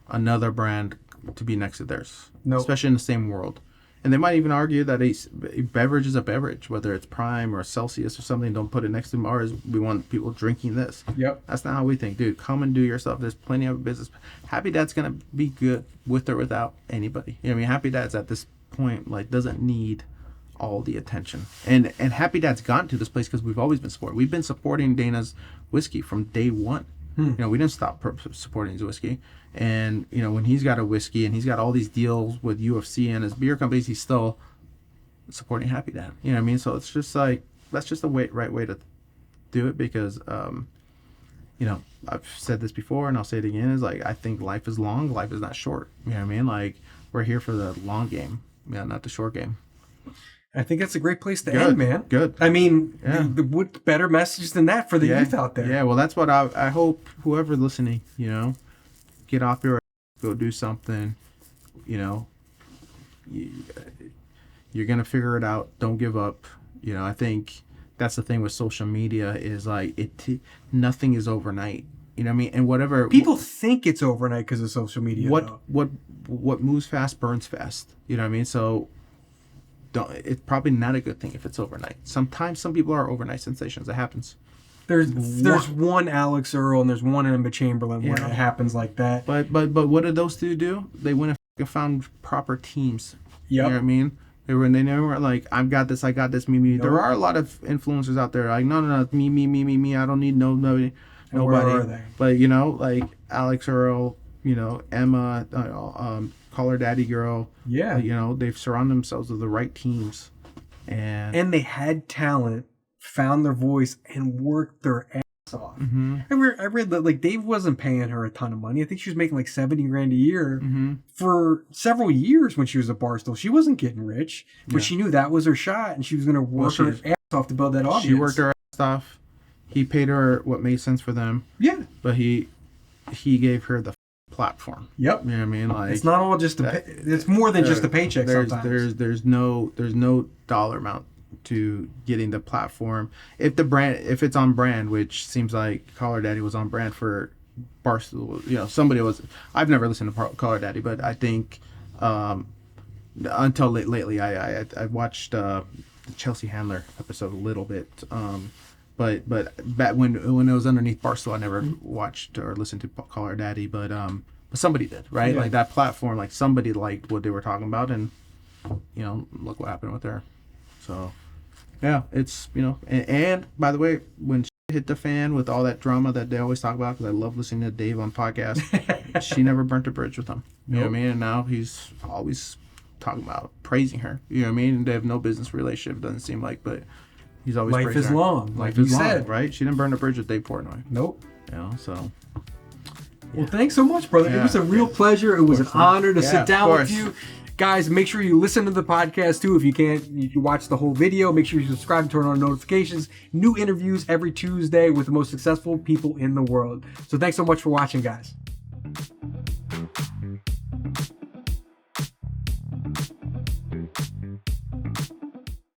another brand to be next to theirs, especially in the same world. And they might even argue that a beverage is a beverage, whether it's Prime or Celsius or something. Don't put it next to ours. We want people drinking this. Yep. That's not how we think, dude. Come and do yourself. There's plenty of business. Happy Dad's gonna be good with or without anybody. You know what I mean? Happy Dad's at this point doesn't need all the attention. And Happy Dad's gotten to this place because we've always been supporting. We've been supporting Dana's whiskey from day one. We didn't stop supporting his whiskey. And when he's got a whiskey and he's got all these deals with UFC and his beer companies, he's still supporting Happy Dad. You know what I mean? So it's just like, that's just the right way to do it, because I've said this before and I'll say it again, is like, I think life is long, life is not short. You know what I mean? Like, we're here for the long game, not the short game. I think that's a great place to end, man. Good. I mean, what better message than that for the youth out there? Yeah, well, that's what I hope whoever listening, get off your ass, go do something, you're going to figure it out. Don't give up. I think that's the thing with social media is like, nothing is overnight. You know what I mean? And whatever. People think it's overnight because of social media. What moves fast burns fast. You know what I mean? So, it's probably not a good thing if it's overnight. Sometimes some people are overnight sensations. It happens. There's one Alex Earl and there's one Emma Chamberlain where it happens like that. But what did those two do? They went and found proper teams. Yep. You know what I mean? They never like, I got this, me. Nope. There are a lot of influencers out there like, no, me. I don't need nobody. Where are they? But like Alex Earl, Emma, Call Her Daddy Girl. Yeah. They've surrounded themselves with the right teams. And they had talent, found their voice, and worked their ass off. I read that like Dave wasn't paying her a ton of money. I think she was making like $70,000 a year for several years when she was at Barstool. She wasn't getting rich, but she knew that was her shot, and she was going to work her ass off to build that audience. She worked her ass off. He paid her what made sense for them. Yeah. But he gave her the platform. Yep. You know what I mean? Like, it's not all just it's more than just a paycheck sometimes. There's no dollar amount to getting the platform. If it's on brand, which seems like Call Her Daddy was on brand for Barstool. Somebody was. I've never listened to Call Her Daddy, but I think until lately I watched the Chelsea Handler episode a little bit. But back when it was underneath Barstool, I never watched or listened to Call Her Daddy, but somebody did, right? Yeah. Like that platform, like somebody liked what they were talking about, and look what happened with her. So yeah, it's and by the way, when she hit the fan with all that drama that they always talk about, because I love listening to Dave on podcasts, she never burnt a bridge with him. You know what I mean? And now he's always talking about praising her. You know what I mean? And they have no business relationship, doesn't seem like, but he's always life is long. Life is long, right? She didn't burn a bridge with Dave Portnoy. Nope. So. Well, thanks so much, brother. It was a real pleasure. It was an honor to sit down with you. Guys, make sure you listen to the podcast too. If you can't, you can watch the whole video. Make sure you subscribe and turn on notifications. New interviews every Tuesday with the most successful people in the world. So thanks so much for watching, guys.